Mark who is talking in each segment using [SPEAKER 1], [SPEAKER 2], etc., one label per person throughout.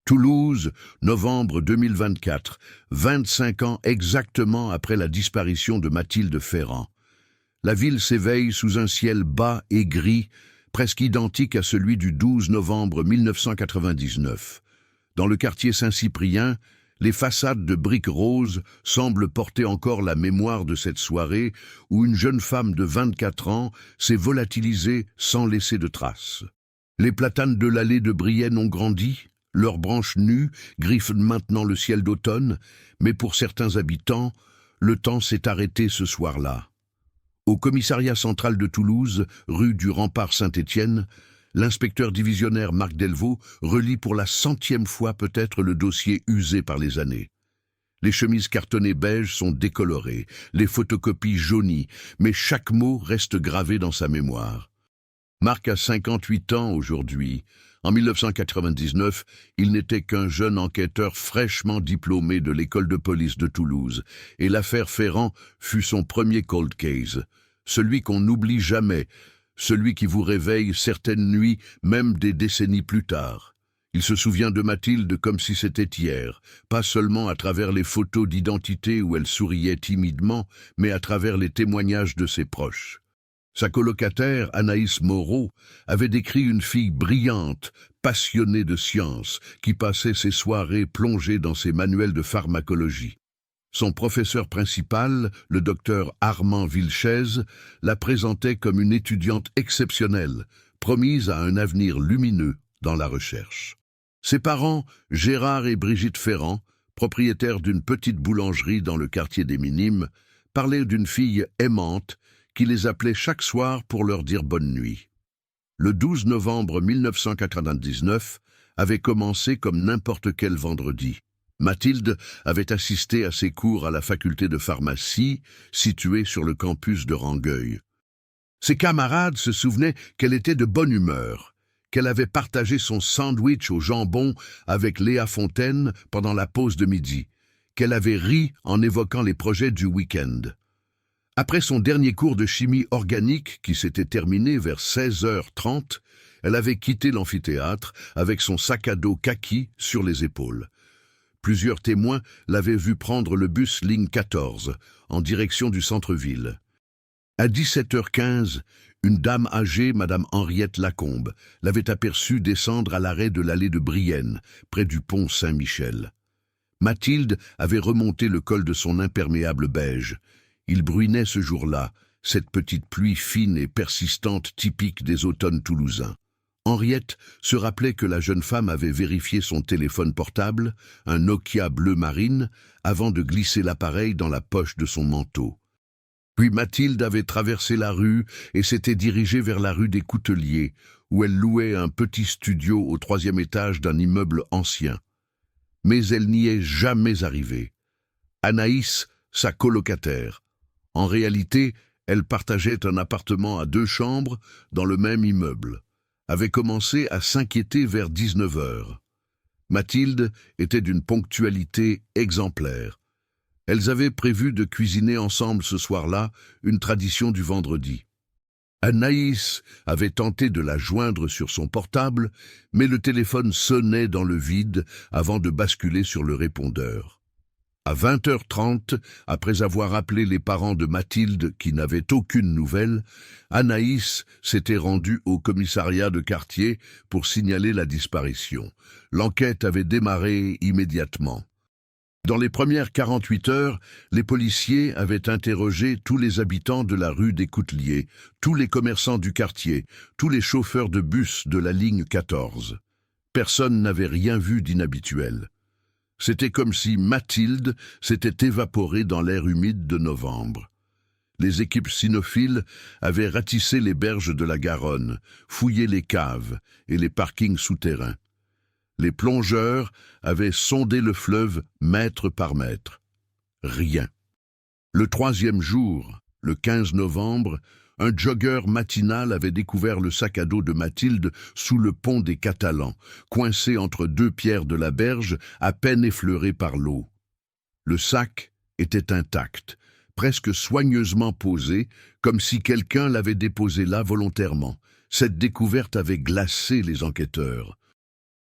[SPEAKER 1] Toulouse, novembre 2024, 25 ans exactement après la disparition de Mathilde Ferrand. La ville s'éveille sous un ciel bas et gris, presque identique à celui du 12 novembre 1999. Dans le quartier Saint-Cyprien, les façades de briques roses semblent porter encore la mémoire de cette soirée où une jeune femme de 24 ans s'est volatilisée sans laisser de traces. Les platanes de l'allée de Brienne ont grandi, leurs branches nues griffent maintenant le ciel d'automne, mais pour certains habitants, le temps s'est arrêté ce soir-là. Au commissariat central de Toulouse, rue du Rempart Saint-Étienne, l'inspecteur divisionnaire Marc Delvaux relit pour la 100e fois peut-être le dossier usé par les années. Les chemises cartonnées beige sont décolorées, les photocopies jaunies, mais chaque mot reste gravé dans sa mémoire. Marc a 58 ans aujourd'hui. En 1999, il n'était qu'un jeune enquêteur fraîchement diplômé de l'école de police de Toulouse, et l'affaire Ferrand fut son premier cold case, celui qu'on n'oublie jamais, celui qui vous réveille certaines nuits, même des décennies plus tard. Il se souvient de Mathilde comme si c'était hier, pas seulement à travers les photos d'identité où elle souriait timidement, mais à travers les témoignages de ses proches. Sa colocataire, Anaïs Moreau, avait décrit une fille brillante, passionnée de science, qui passait ses soirées plongée dans ses manuels de pharmacologie. Son professeur principal, le docteur Armand Vilches, la présentait comme une étudiante exceptionnelle, promise à un avenir lumineux dans la recherche. Ses parents, Gérard et Brigitte Ferrand, propriétaires d'une petite boulangerie dans le quartier des Minimes, parlaient d'une fille aimante qui les appelait chaque soir pour leur dire bonne nuit. Le 12 novembre 1999 avait commencé comme n'importe quel vendredi. Mathilde avait assisté à ses cours à la faculté de pharmacie, située sur le campus de Rangueil. Ses camarades se souvenaient qu'elle était de bonne humeur, qu'elle avait partagé son sandwich au jambon avec Léa Fontaine pendant la pause de midi, qu'elle avait ri en évoquant les projets du week-end. Après son dernier cours de chimie organique qui s'était terminé vers 16h30, elle avait quitté l'amphithéâtre avec son sac à dos kaki sur les épaules. Plusieurs témoins l'avaient vue prendre le bus ligne 14 en direction du centre-ville. À 17h15, une dame âgée, Madame Henriette Lacombe, l'avait aperçue descendre à l'arrêt de l'allée de Brienne, près du pont Saint-Michel. Mathilde avait remonté le col de son imperméable beige. Il bruinait ce jour-là, cette petite pluie fine et persistante typique des automnes toulousains. Henriette se rappelait que la jeune femme avait vérifié son téléphone portable, un Nokia bleu marine, avant de glisser l'appareil dans la poche de son manteau. Puis Mathilde avait traversé la rue et s'était dirigée vers la rue des Couteliers, où elle louait un petit studio au 3e étage d'un immeuble ancien. Mais elle n'y est jamais arrivée. Anaïs, sa colocataire. En réalité, elle partageait un appartement à 2 chambres dans le même immeuble, avait commencé à s'inquiéter vers 19h. Mathilde était d'une ponctualité exemplaire. Elles avaient prévu de cuisiner ensemble ce soir-là, une tradition du vendredi. Anaïs avait tenté de la joindre sur son portable, mais le téléphone sonnait dans le vide avant de basculer sur le répondeur. À 20h30, après avoir appelé les parents de Mathilde qui n'avaient aucune nouvelle, Anaïs s'était rendue au commissariat de quartier pour signaler la disparition. L'enquête avait démarré immédiatement. Dans les premières 48 heures, les policiers avaient interrogé tous les habitants de la rue des Couteliers, tous les commerçants du quartier, tous les chauffeurs de bus de la ligne 14. Personne n'avait rien vu d'inhabituel. C'était comme si Mathilde s'était évaporée dans l'air humide de novembre. Les équipes cynophiles avaient ratissé les berges de la Garonne, fouillé les caves et les parkings souterrains. Les plongeurs avaient sondé le fleuve mètre par mètre. Rien. Le 3e jour, le 15 novembre, un jogger matinal avait découvert le sac à dos de Mathilde sous le pont des Catalans, coincé entre 2 pierres de la berge, à peine effleuré par l'eau. Le sac était intact, presque soigneusement posé, comme si quelqu'un l'avait déposé là volontairement. Cette découverte avait glacé les enquêteurs.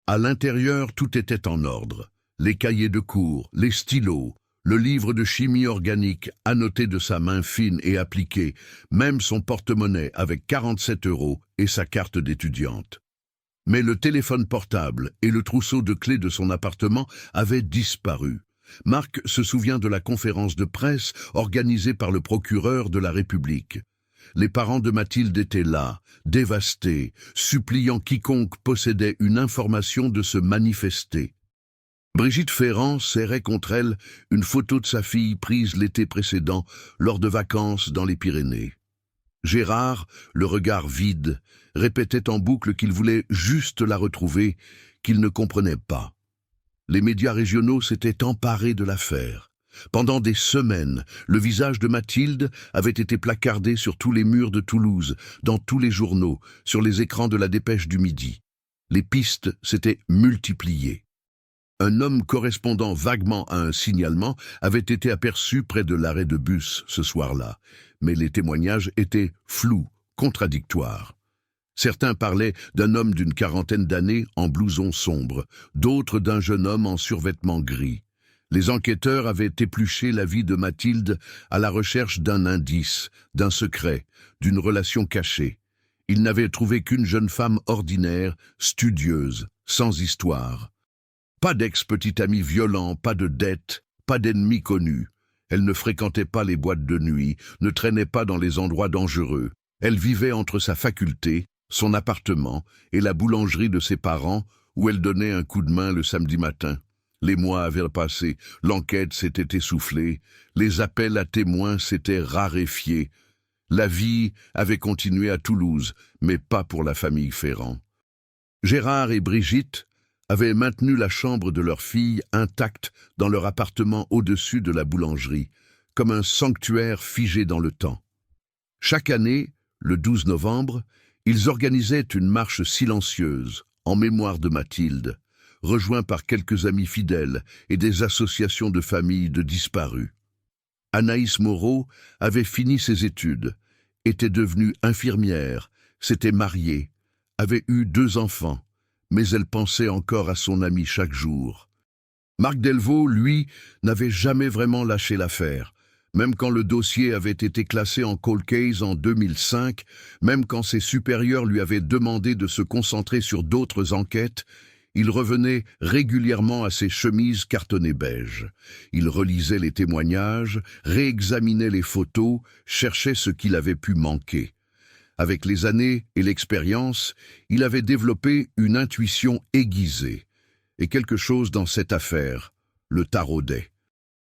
[SPEAKER 1] À l'intérieur, tout était en ordre. Les cahiers de cours, les stylos, le livre de chimie organique annoté de sa main fine et appliquée, même son porte-monnaie avec 47 € et sa carte d'étudiante. Mais le téléphone portable et le trousseau de clés de son appartement avaient disparu. Marc se souvient de la conférence de presse organisée par le procureur de la République. Les parents de Mathilde étaient là, dévastés, suppliant quiconque possédait une information de se manifester. Brigitte Ferrand serrait contre elle une photo de sa fille prise l'été précédent lors de vacances dans les Pyrénées. Gérard, le regard vide, répétait en boucle qu'il voulait juste la retrouver, qu'il ne comprenait pas. Les médias régionaux s'étaient emparés de l'affaire. Pendant des semaines, le visage de Mathilde avait été placardé sur tous les murs de Toulouse, dans tous les journaux, sur les écrans de la Dépêche du Midi. Les pistes s'étaient multipliées. Un homme correspondant vaguement à un signalement avait été aperçu près de l'arrêt de bus ce soir-là, mais les témoignages étaient flous, contradictoires. Certains parlaient d'un homme d'une quarantaine d'années en blouson sombre, d'autres d'un jeune homme en survêtement gris. Les enquêteurs avaient épluché la vie de Mathilde à la recherche d'un indice, d'un secret, d'une relation cachée. Ils n'avaient trouvé qu'une jeune femme ordinaire, studieuse, sans histoire. Pas d'ex-petit ami violent, pas de dette, pas d'ennemis connus. Elle ne fréquentait pas les boîtes de nuit, ne traînait pas dans les endroits dangereux. Elle vivait entre sa faculté, son appartement et la boulangerie de ses parents, où elle donnait un coup de main le samedi matin. Les mois avaient passé, l'enquête s'était essoufflée, les appels à témoins s'étaient raréfiés. La vie avait continué à Toulouse, mais pas pour la famille Ferrand. Gérard et Brigitte avaient maintenu la chambre de leur fille intacte dans leur appartement au-dessus de la boulangerie, comme un sanctuaire figé dans le temps. Chaque année, le 12 novembre, ils organisaient une marche silencieuse en mémoire de Mathilde, rejoints par quelques amis fidèles et des associations de familles de disparus. Anaïs Moreau avait fini ses études, était devenue infirmière, s'était mariée, avait eu 2 enfants, mais elle pensait encore à son ami chaque jour. Marc Delvaux, lui, n'avait jamais vraiment lâché l'affaire, même quand le dossier avait été classé en cold case en 2005, même quand ses supérieurs lui avaient demandé de se concentrer sur d'autres enquêtes. Il revenait régulièrement à ses chemises cartonnées beige. Il relisait les témoignages, réexaminait les photos, cherchait ce qu'il avait pu manquer. Avec les années et l'expérience, il avait développé une intuition aiguisée. Et quelque chose dans cette affaire le taraudait.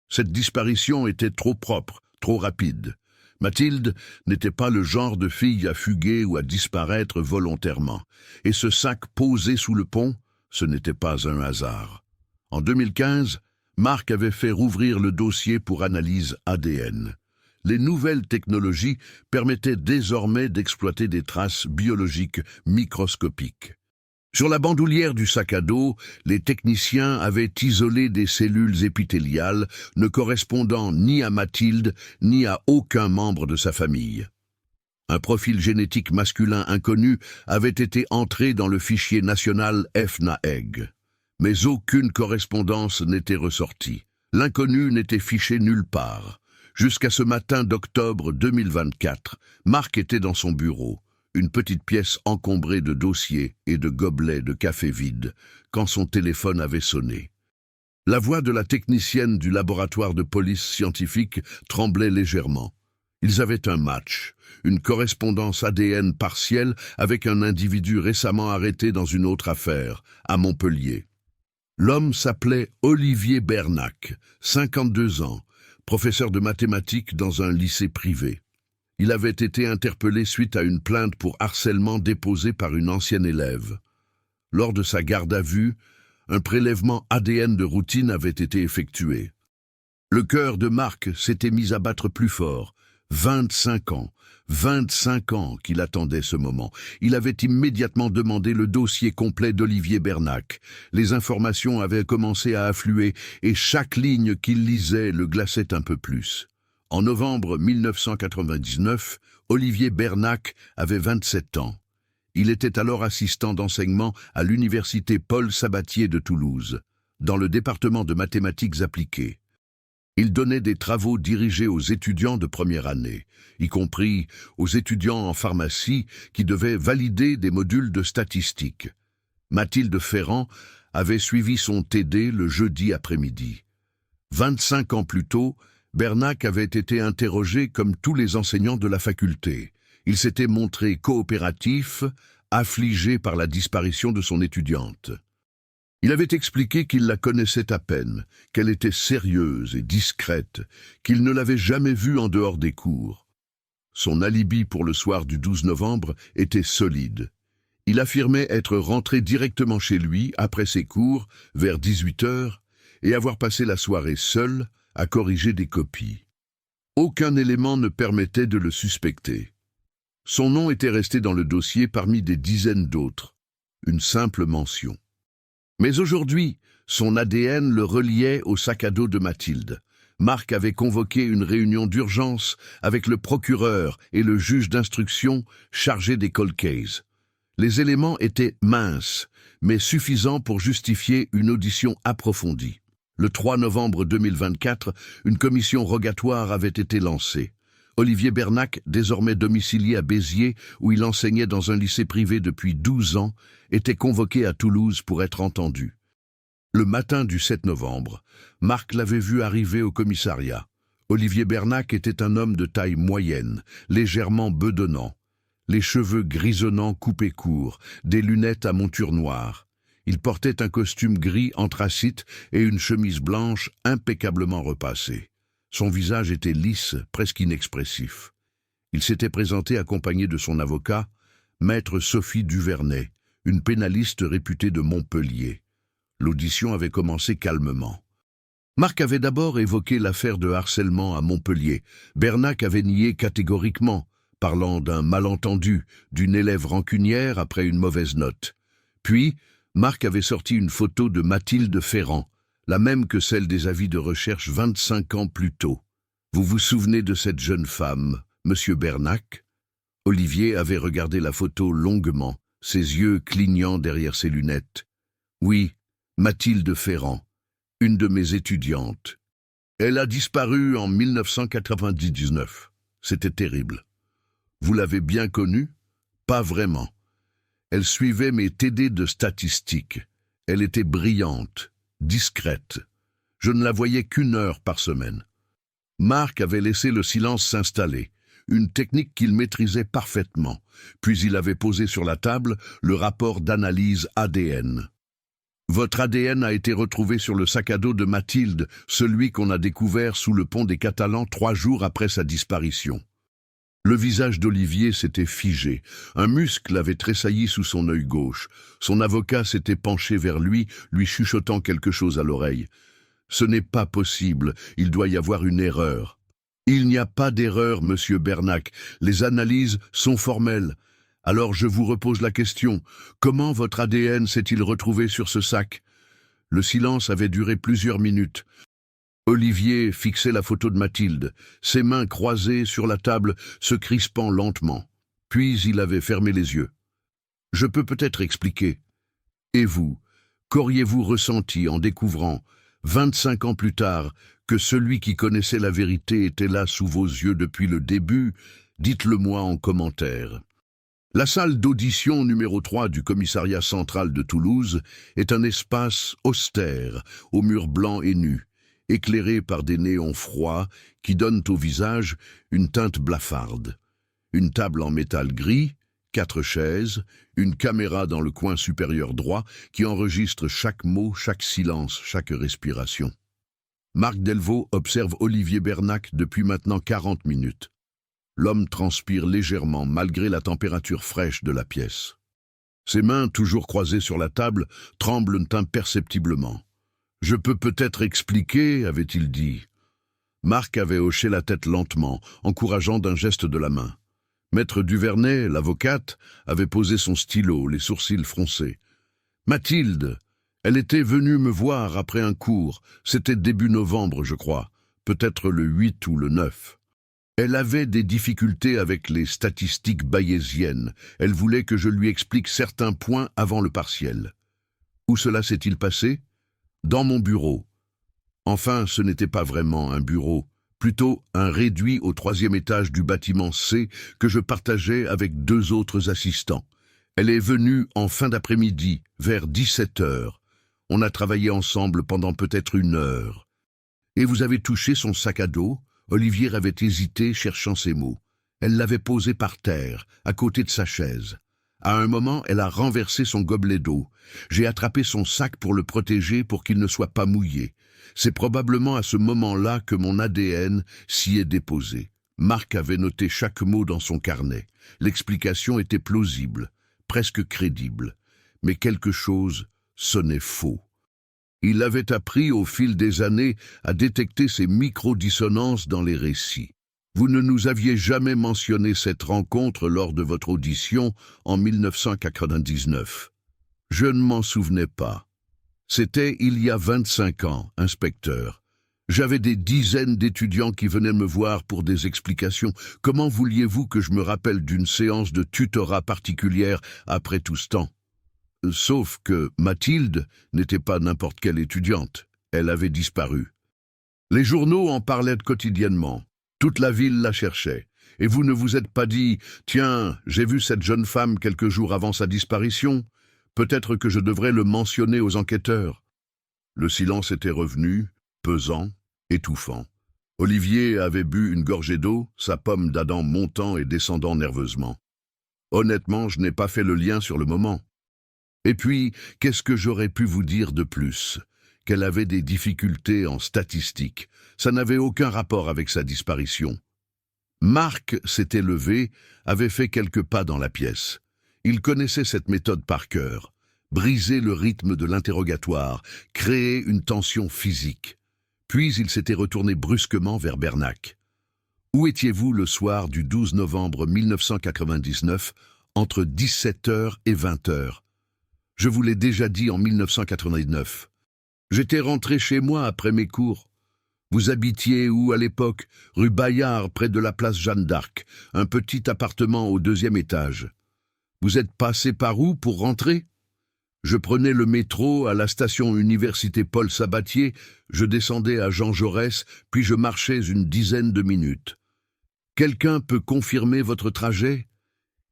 [SPEAKER 1] Cette disparition était trop propre, trop rapide. Mathilde n'était pas le genre de fille à fuguer ou à disparaître volontairement. Et ce sac posé sous le pont, ce n'était pas un hasard. En 2015, Marc avait fait rouvrir le dossier pour analyse ADN. Les nouvelles technologies permettaient désormais d'exploiter des traces biologiques microscopiques. Sur la bandoulière du sac à dos, les techniciens avaient isolé des cellules épithéliales ne correspondant ni à Mathilde ni à aucun membre de sa famille. Un profil génétique masculin inconnu avait été entré dans le fichier national FNAEG. Mais aucune correspondance n'était ressortie. L'inconnu n'était fiché nulle part. Jusqu'à ce matin d'octobre 2024, Marc était dans son bureau, une petite pièce encombrée de dossiers et de gobelets de café vides, quand son téléphone avait sonné. La voix de la technicienne du laboratoire de police scientifique tremblait légèrement. Ils avaient un match, une correspondance ADN partielle avec un individu récemment arrêté dans une autre affaire, à Montpellier. L'homme s'appelait Olivier Bernac, 52 ans, professeur de mathématiques dans un lycée privé. Il avait été interpellé suite à une plainte pour harcèlement déposée par une ancienne élève. Lors de sa garde à vue, un prélèvement ADN de routine avait été effectué. Le cœur de Marc s'était mis à battre plus fort. 25 ans qu'il attendait ce moment. Il avait immédiatement demandé le dossier complet d'Olivier Bernac. Les informations avaient commencé à affluer et chaque ligne qu'il lisait le glaçait un peu plus. En novembre 1999, Olivier Bernac avait 27 ans. Il était alors assistant d'enseignement à l'université Paul Sabatier de Toulouse, dans le département de mathématiques appliquées. Il donnait des travaux dirigés aux étudiants de première année, y compris aux étudiants en pharmacie qui devaient valider des modules de statistiques. Mathilde Ferrand avait suivi son TD le jeudi après-midi. 25 ans plus tôt, Bernac avait été interrogé comme tous les enseignants de la faculté. Il s'était montré coopératif, affligé par la disparition de son étudiante. Il avait expliqué qu'il la connaissait à peine, qu'elle était sérieuse et discrète, qu'il ne l'avait jamais vue en dehors des cours. Son alibi pour le soir du 12 novembre était solide. Il affirmait être rentré directement chez lui après ses cours, vers 18 heures, et avoir passé la soirée seul à corriger des copies. Aucun élément ne permettait de le suspecter. Son nom était resté dans le dossier parmi des dizaines d'autres, une simple mention. Mais aujourd'hui, son ADN le reliait au sac à dos de Mathilde. Marc avait convoqué une réunion d'urgence avec le procureur et le juge d'instruction chargé des cold cases. Les éléments étaient minces, mais suffisants pour justifier une audition approfondie. Le 3 novembre 2024, une commission rogatoire avait été lancée. Olivier Bernac, désormais domicilié à Béziers, où il enseignait dans un lycée privé depuis 12 ans, était convoqué à Toulouse pour être entendu. Le matin du 7 novembre, Marc l'avait vu arriver au commissariat. Olivier Bernac était un homme de taille moyenne, légèrement bedonnant, les cheveux grisonnants coupés courts, des lunettes à monture noire. Il portait un costume gris anthracite et une chemise blanche impeccablement repassée. Son visage était lisse, presque inexpressif. Il s'était présenté accompagné de son avocat, maître Sophie Duvernay, une pénaliste réputée de Montpellier. L'audition avait commencé calmement. Marc avait d'abord évoqué l'affaire de harcèlement à Montpellier. Bernac avait nié catégoriquement, parlant d'un malentendu, d'une élève rancunière après une mauvaise note. Puis, Marc avait sorti une photo de Mathilde Ferrand, la même que celle des avis de recherche 25 ans plus tôt. Vous vous souvenez de cette jeune femme, monsieur Bernac? Olivier avait regardé la photo longuement, ses yeux clignant derrière ses lunettes. Oui, Mathilde Ferrand, une de mes étudiantes. Elle a disparu en 1999. C'était terrible. Vous l'avez bien connue? Pas vraiment. Elle suivait mes TD de statistiques. Elle était brillante, discrète. Je ne la voyais qu'1 heure par semaine. Marc avait laissé le silence s'installer, une technique qu'il maîtrisait parfaitement, puis il avait posé sur la table le rapport d'analyse ADN. Votre ADN a été retrouvé sur le sac à dos de Mathilde, celui qu'on a découvert sous le pont des Catalans 3 jours après sa disparition. Le visage d'Olivier s'était figé, un muscle avait tressailli sous son œil gauche. Son avocat s'était penché vers lui chuchotant quelque chose à l'oreille. « Ce n'est pas possible, il doit y avoir une erreur. » « Il n'y a pas d'erreur, monsieur Bernac, les analyses sont formelles. Alors je vous repose la question, comment votre ADN s'est-il retrouvé sur ce sac ?» Le silence avait duré plusieurs minutes. Olivier fixait la photo de Mathilde, ses mains croisées sur la table, se crispant lentement. Puis il avait fermé les yeux. « Je peux peut-être expliquer. Et vous, qu'auriez-vous ressenti en découvrant, 25 ans plus tard, que celui qui connaissait la vérité était là sous vos yeux depuis le début? Dites-le-moi en commentaire. » La salle d'audition numéro 3 du commissariat central de Toulouse est un espace austère, aux murs blancs et nus, éclairé par des néons froids qui donnent au visage une teinte blafarde. Une table en métal gris, 4 chaises, une caméra dans le coin supérieur droit qui enregistre chaque mot, chaque silence, chaque respiration. Marc Delvaux observe Olivier Bernac depuis maintenant 40 minutes. L'homme transpire légèrement malgré la température fraîche de la pièce. Ses mains, toujours croisées sur la table, tremblent imperceptiblement. « Je peux peut-être expliquer, avait-il dit. » Marc avait hoché la tête lentement, encourageant d'un geste de la main. Maître Duvernay, l'avocate, avait posé son stylo, les sourcils froncés. « Mathilde, elle était venue me voir après un cours. C'était début novembre, je crois. Peut-être le 8 ou le 9. Elle avait des difficultés avec les statistiques bayésiennes. Elle voulait que je lui explique certains points avant le partiel. Où cela s'est-il passé? Dans mon bureau. Enfin, ce n'était pas vraiment un bureau, plutôt un réduit au 3e étage du bâtiment C que je partageais avec 2 autres assistants. Elle est venue en fin d'après-midi, vers 17 heures. On a travaillé ensemble pendant peut-être 1 heure. Et vous avez touché son sac à dos? Olivier avait hésité, cherchant ses mots. Elle l'avait posé par terre, à côté de sa chaise. À un moment, elle a renversé son gobelet d'eau. J'ai attrapé son sac pour le protéger pour qu'il ne soit pas mouillé. C'est probablement à ce moment-là que mon ADN s'y est déposé. Marc avait noté chaque mot dans son carnet. L'explication était plausible, presque crédible. Mais quelque chose sonnait faux. Il avait appris au fil des années à détecter ces micro-dissonances dans les récits. Vous ne nous aviez jamais mentionné cette rencontre lors de votre audition en 1999. Je ne m'en souvenais pas. C'était il y a 25 ans, inspecteur. J'avais des dizaines d'étudiants qui venaient me voir pour des explications. Comment vouliez-vous que je me rappelle d'une séance de tutorat particulière après tout ce temps? Sauf que Mathilde n'était pas n'importe quelle étudiante. Elle avait disparu. Les journaux en parlaient quotidiennement. Toute la ville la cherchait. Et vous ne vous êtes pas dit « Tiens, j'ai vu cette jeune femme quelques jours avant sa disparition. Peut-être que je devrais le mentionner aux enquêteurs. » Le silence était revenu, pesant, étouffant. Olivier avait bu une gorgée d'eau, sa pomme d'Adam montant et descendant nerveusement. Honnêtement, je n'ai pas fait le lien sur le moment. Et puis, qu'est-ce que j'aurais pu vous dire de plus? Qu'elle avait des difficultés en statistique. Ça n'avait aucun rapport avec sa disparition. Marc s'était levé, avait fait quelques pas dans la pièce. Il connaissait cette méthode par cœur. Briser le rythme de l'interrogatoire, créer une tension physique. Puis il s'était retourné brusquement vers Bernac. « Où étiez-vous le soir du 12 novembre 1999, entre 17h et 20h? Je vous l'ai déjà dit en 1989. J'étais rentré chez moi après mes cours. Vous habitiez où à l'époque? Rue Bayard, près de la place Jeanne d'Arc, un petit appartement au 2e étage. Vous êtes passé par où pour rentrer? Je prenais le métro à la station Université Paul Sabatier, je descendais à Jean Jaurès, puis je marchais une dizaine de minutes. Quelqu'un peut confirmer votre trajet?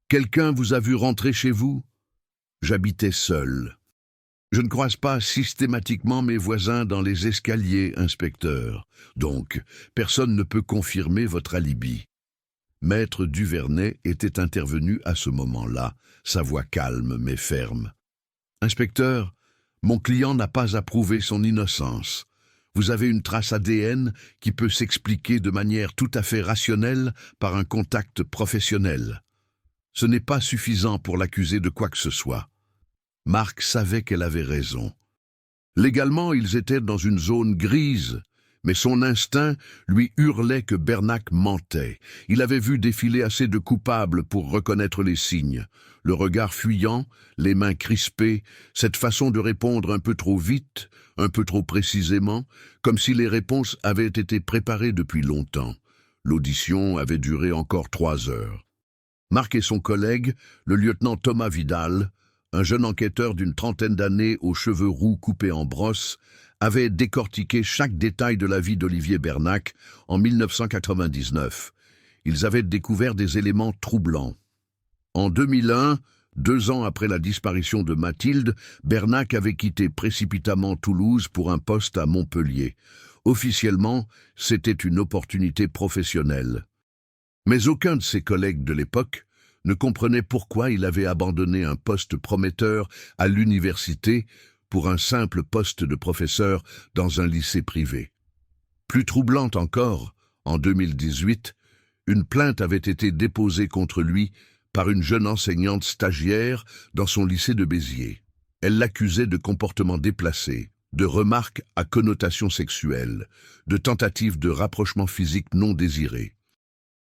[SPEAKER 1] Quelqu'un vous a vu rentrer chez vous? J'habitais seul. Je ne croise pas systématiquement mes voisins dans les escaliers, inspecteur. Donc, personne ne peut confirmer votre alibi. Maître Duvernay était intervenu à ce moment-là, sa voix calme mais ferme. Inspecteur, mon client n'a pas approuvé son innocence. Vous avez une trace ADN qui peut s'expliquer de manière tout à fait rationnelle par un contact professionnel. Ce n'est pas suffisant pour l'accuser de quoi que ce soit. Marc savait qu'elle avait raison. Légalement, ils étaient dans une zone grise, mais son instinct lui hurlait que Bernac mentait. Il avait vu défiler assez de coupables pour reconnaître les signes. Le regard fuyant, les mains crispées, cette façon de répondre un peu trop vite, un peu trop précisément, comme si les réponses avaient été préparées depuis longtemps. L'audition avait duré encore 3 heures. Marc et son collègue, le lieutenant Thomas Vidal, un jeune enquêteur d'une 30aine d'années aux cheveux roux coupés en brosse, avait décortiqué chaque détail de la vie d'Olivier Bernac en 1999. Ils avaient découvert des éléments troublants. En 2001, 2 ans après la disparition de Mathilde, Bernac avait quitté précipitamment Toulouse pour un poste à Montpellier. Officiellement, c'était une opportunité professionnelle. Mais aucun de ses collègues de l'époque ne comprenait pourquoi il avait abandonné un poste prometteur à l'université pour un simple poste de professeur dans un lycée privé. Plus troublante encore, en 2018, une plainte avait été déposée contre lui par une jeune enseignante stagiaire dans son lycée de Béziers. Elle l'accusait de comportements déplacés, de remarques à connotation sexuelle, de tentatives de rapprochement physique non désirées.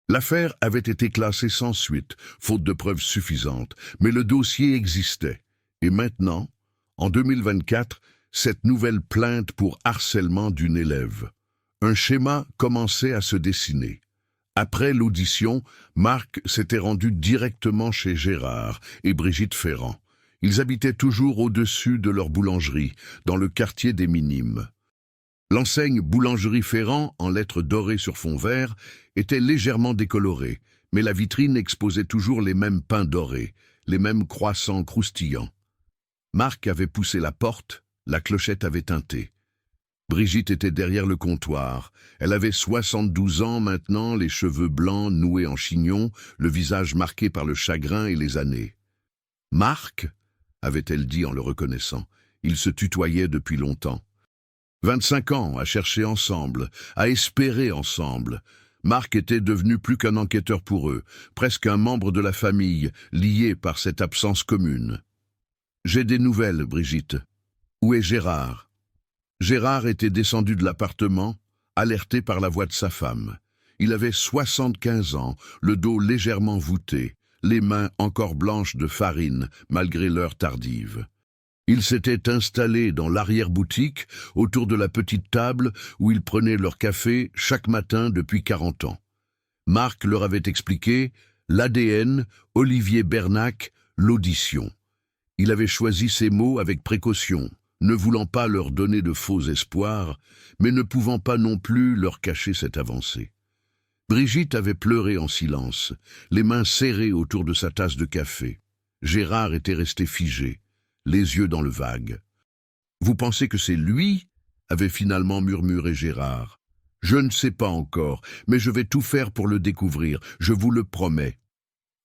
[SPEAKER 1] L'affaire avait été classée sans suite, faute de preuves suffisantes, mais le dossier existait. Et maintenant, en 2024, cette nouvelle plainte pour harcèlement d'une élève. Un schéma commençait à se dessiner. Après l'audition, Marc s'était rendu directement chez Gérard et Brigitte Ferrand. Ils habitaient toujours au-dessus de leur boulangerie, dans le quartier des Minimes. L'enseigne Boulangerie Ferrand, en lettres dorées sur fond vert, était légèrement décolorée, mais la vitrine exposait toujours les mêmes pains dorés, les mêmes croissants croustillants. Marc avait poussé la porte, la clochette avait tinté. Brigitte était derrière le comptoir. Elle avait 72 ans maintenant, les cheveux blancs noués en chignon, le visage marqué par le chagrin et les années. « Marc » avait-elle dit en le reconnaissant. Ils se tutoyaient depuis longtemps. 25 ans à chercher ensemble, à espérer ensemble. Marc était devenu plus qu'un enquêteur pour eux, presque un membre de la famille, lié par cette absence commune. « J'ai des nouvelles, Brigitte. Où est Gérard ?» Gérard était descendu de l'appartement, alerté par la voix de sa femme. Il avait 75 ans, le dos légèrement voûté, les mains encore blanches de farine, malgré l'heure tardive. Ils s'étaient installés dans l'arrière-boutique, autour de la petite table où ils prenaient leur café chaque matin depuis 40 ans. Marc leur avait expliqué l'ADN, Olivier Bernac, l'audition. Il avait choisi ces mots avec précaution, ne voulant pas leur donner de faux espoirs, mais ne pouvant pas non plus leur cacher cette avancée. Brigitte avait pleuré en silence, les mains serrées autour de sa tasse de café. Gérard était resté figé, les yeux dans le vague. « Vous pensez que c'est lui ?» avait finalement murmuré Gérard. « Je ne sais pas encore, mais je vais tout faire pour le découvrir, je vous le promets. »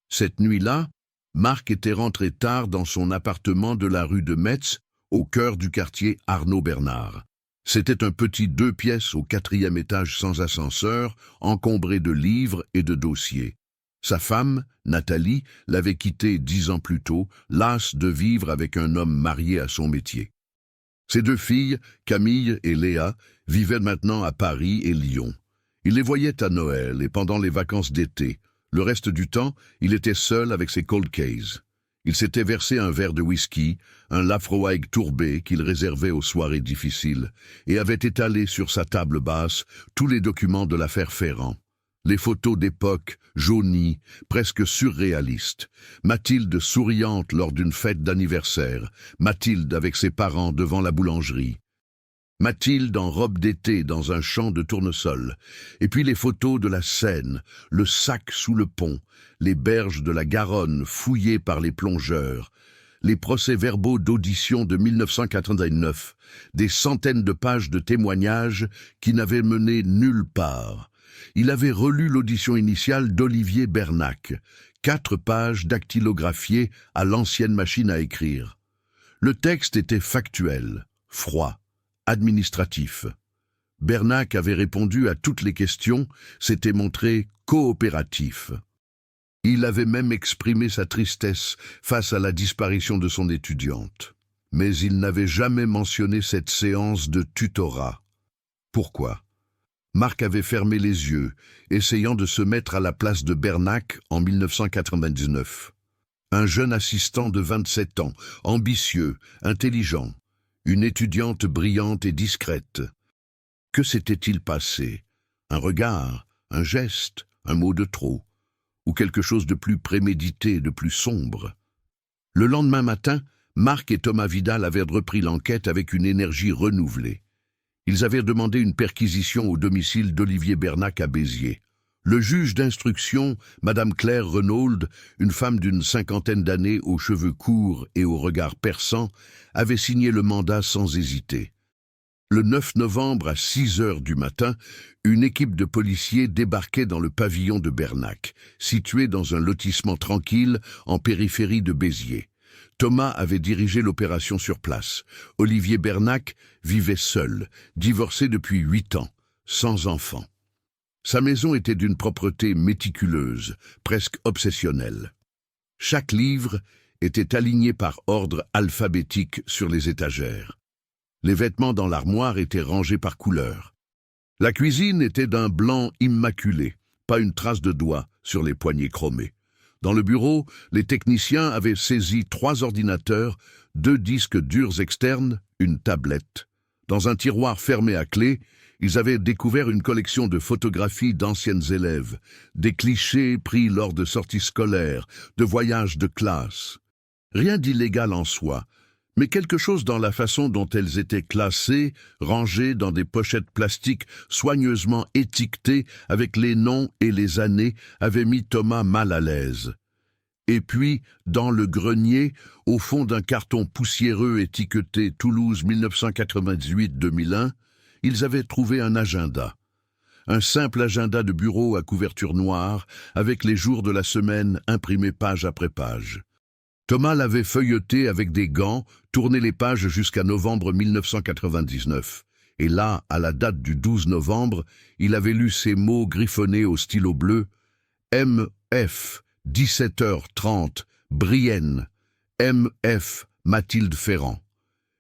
[SPEAKER 1] Cette nuit-là, Marc était rentré tard dans son appartement de la rue de Metz, au cœur du quartier Arnaud-Bernard. C'était un petit 2 pièces au 4e étage sans ascenseur, encombré de livres et de dossiers. Sa femme, Nathalie, l'avait quitté 10 ans plus tôt, lasse de vivre avec un homme marié à son métier. Ses 2 filles, Camille et Léa, vivaient maintenant à Paris et Lyon. Il les voyait à Noël et pendant les vacances d'été. Le reste du temps, il était seul avec ses cold cases. Il s'était versé un verre de whisky, un Laphroaig tourbé qu'il réservait aux soirées difficiles, et avait étalé sur sa table basse tous les documents de l'affaire Ferrand. Les photos d'époque, jaunies, presque surréalistes. Mathilde souriante lors d'une fête d'anniversaire. Mathilde avec ses parents devant la boulangerie. Mathilde en robe d'été dans un champ de tournesol. Et puis les photos de la Seine, le sac sous le pont, les berges de la Garonne fouillées par les plongeurs, les procès-verbaux d'audition de 1989, des centaines de pages de témoignages qui n'avaient mené nulle part. Il avait relu l'audition initiale d'Olivier Bernac, 4 pages dactylographiées à l'ancienne machine à écrire. Le texte était factuel, froid, administratif. Bernac avait répondu à toutes les questions, s'était montré coopératif. Il avait même exprimé sa tristesse face à la disparition de son étudiante. Mais il n'avait jamais mentionné cette séance de tutorat. Pourquoi ? Marc avait fermé les yeux, essayant de se mettre à la place de Bernac en 1999. Un jeune assistant de 27 ans, ambitieux, intelligent, une étudiante brillante et discrète. Que s'était-il passé? Un regard, un geste, un mot de trop, ou quelque chose de plus prémédité, de plus sombre? Le lendemain matin, Marc et Thomas Vidal avaient repris l'enquête avec une énergie renouvelée. Ils avaient demandé une perquisition au domicile d'Olivier Bernac à Béziers. Le juge d'instruction, Madame Claire Renaud, une femme d'une 50aine d'années aux cheveux courts et au regard perçant, avait signé le mandat sans hésiter. Le 9 novembre à 6 heures du matin, une équipe de policiers débarquait dans le pavillon de Bernac, situé dans un lotissement tranquille en périphérie de Béziers. Thomas avait dirigé l'opération sur place. Olivier Bernac vivait seul, divorcé depuis 8 ans, sans enfant. Sa maison était d'une propreté méticuleuse, presque obsessionnelle. Chaque livre était aligné par ordre alphabétique sur les étagères. Les vêtements dans l'armoire étaient rangés par couleur. La cuisine était d'un blanc immaculé, pas une trace de doigt sur les poignées chromées. Dans le bureau, les techniciens avaient saisi 3 ordinateurs, 2 disques durs externes, une tablette. Dans un tiroir fermé à clé, ils avaient découvert une collection de photographies d'anciennes élèves, des clichés pris lors de sorties scolaires, de voyages de classe. Rien d'illégal en soi, mais quelque chose dans la façon dont elles étaient classées, rangées dans des pochettes plastiques soigneusement étiquetées avec les noms et les années, avait mis Thomas mal à l'aise. Et puis, dans le grenier, au fond d'un carton poussiéreux étiqueté Toulouse 1998-2001, ils avaient trouvé un agenda. Un simple agenda de bureau à couverture noire, avec les jours de la semaine imprimés page après page. Thomas l'avait feuilleté avec des gants, tourné les pages jusqu'à novembre 1999. Et là, à la date du 12 novembre, il avait lu ces mots griffonnés au stylo bleu. MF, 17h30, Brienne. MF, Mathilde Ferrand.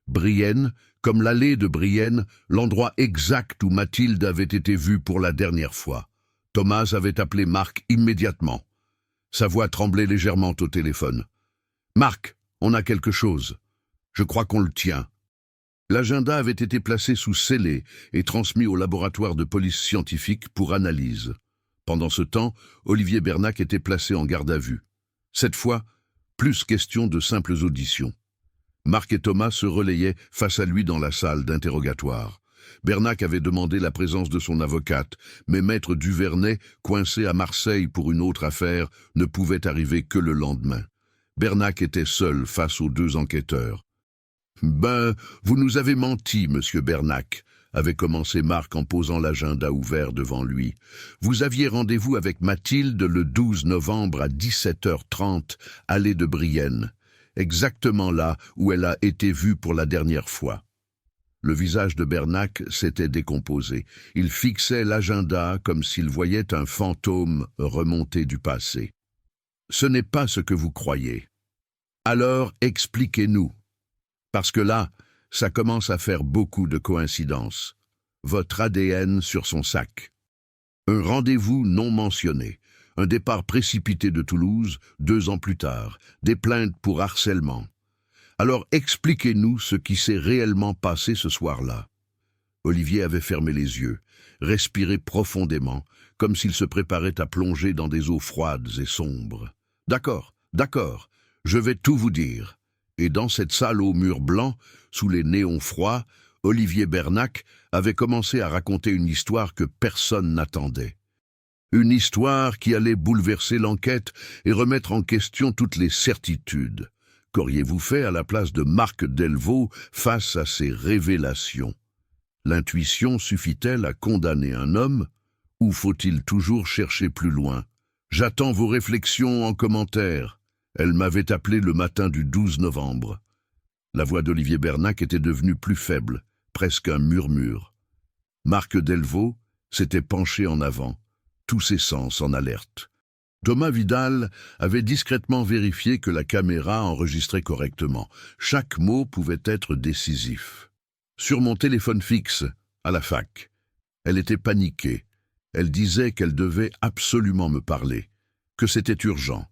[SPEAKER 1] Brienne, comme l'allée de Brienne, l'endroit exact où Mathilde avait été vue pour la dernière fois. Thomas avait appelé Marc immédiatement. Sa voix tremblait légèrement au téléphone. « Marc, on a quelque chose. Je crois qu'on le tient. » L'agenda avait été placé sous scellé et transmis au laboratoire de police scientifique pour analyse. Pendant ce temps, Olivier Bernac était placé en garde à vue. Cette fois, plus question de simples auditions. Marc et Thomas se relayaient face à lui dans la salle d'interrogatoire. Bernac avait demandé la présence de son avocate, mais maître Duvernay, coincé à Marseille pour une autre affaire, ne pouvait arriver que le lendemain. Bernac était seul face aux deux enquêteurs. « Vous nous avez menti, monsieur Bernac », avait commencé Marc en posant l'agenda ouvert devant lui. « Vous aviez rendez-vous avec Mathilde le 12 novembre à 17h30, allée de Brienne. Exactement là où elle a été vue pour la dernière fois. » Le visage de Bernac s'était décomposé. Il fixait l'agenda comme s'il voyait un fantôme remonter du passé. « Ce n'est pas ce que vous croyez. Alors expliquez-nous. Parce que là, ça commence à faire beaucoup de coïncidences. Votre ADN sur son sac. Un rendez-vous non mentionné. Un départ précipité de Toulouse, 2 ans plus tard, des plaintes pour harcèlement. Alors expliquez-nous ce qui s'est réellement passé ce soir-là. » Olivier avait fermé les yeux, respiré profondément, comme s'il se préparait à plonger dans des eaux froides et sombres. « D'accord, je vais tout vous dire. » Et dans cette salle aux murs blancs, sous les néons froids, Olivier Bernac avait commencé à raconter une histoire que personne n'attendait. Une histoire qui allait bouleverser l'enquête et remettre en question toutes les certitudes. Qu'auriez-vous fait à la place de Marc Delvaux face à ces révélations? L'intuition suffit-elle à condamner un homme, ou faut-il toujours chercher plus loin? J'attends vos réflexions en commentaire. Elle m'avait appelé le matin du 12 novembre. La voix d'Olivier Bernac était devenue plus faible, presque un murmure. Marc Delvaux s'était penché en avant, tous ses sens en alerte. Thomas Vidal avait discrètement vérifié que la caméra enregistrait correctement. Chaque mot pouvait être décisif. Sur mon téléphone fixe, à la fac, elle était paniquée. Elle disait qu'elle devait absolument me parler, que c'était urgent.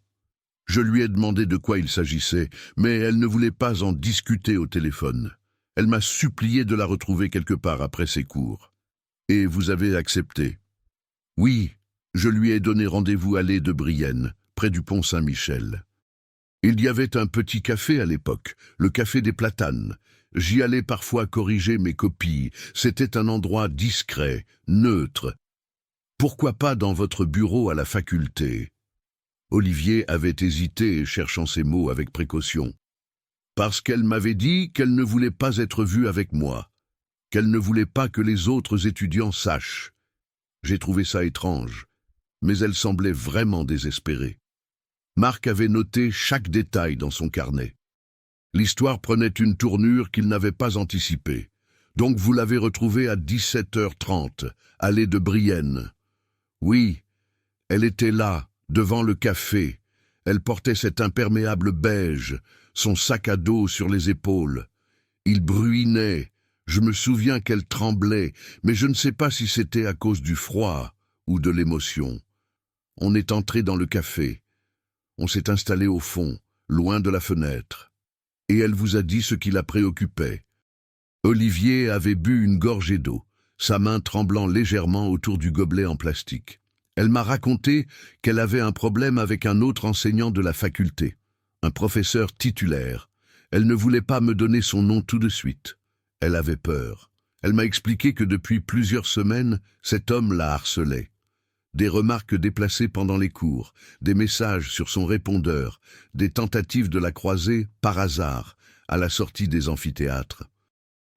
[SPEAKER 1] Je lui ai demandé de quoi il s'agissait, mais elle ne voulait pas en discuter au téléphone. Elle m'a supplié de la retrouver quelque part après ses cours. Et vous avez accepté? Oui, je lui ai donné rendez-vous allée de Brienne, près du pont Saint-Michel. Il y avait un petit café à l'époque, le café des Platanes. J'y allais parfois corriger mes copies. C'était un endroit discret, neutre. Pourquoi pas dans votre bureau à la faculté? Olivier avait hésité, cherchant ses mots avec précaution. Parce qu'elle m'avait dit qu'elle ne voulait pas être vue avec moi, qu'elle ne voulait pas que les autres étudiants sachent. J'ai trouvé ça étrange, mais elle semblait vraiment désespérée. Marc avait noté chaque détail dans son carnet. L'histoire prenait une tournure qu'il n'avait pas anticipée. Donc vous l'avez retrouvée à 17h30, allée de Brienne. Oui, elle était là, devant le café. Elle portait cet imperméable beige, son sac à dos sur les épaules. Il bruinait. Je me souviens qu'elle tremblait, mais je ne sais pas si c'était à cause du froid ou de l'émotion. On est entré dans le café. On s'est installé au fond, loin de la fenêtre. Et elle vous a dit ce qui la préoccupait. Olivier avait bu une gorgée d'eau, sa main tremblant légèrement autour du gobelet en plastique. Elle m'a raconté qu'elle avait un problème avec un autre enseignant de la faculté, un professeur titulaire. Elle ne voulait pas me donner son nom tout de suite. Elle avait peur. Elle m'a expliqué que depuis plusieurs semaines, cet homme la harcelait. Des remarques déplacées pendant les cours, des messages sur son répondeur, des tentatives de la croiser par hasard à la sortie des amphithéâtres.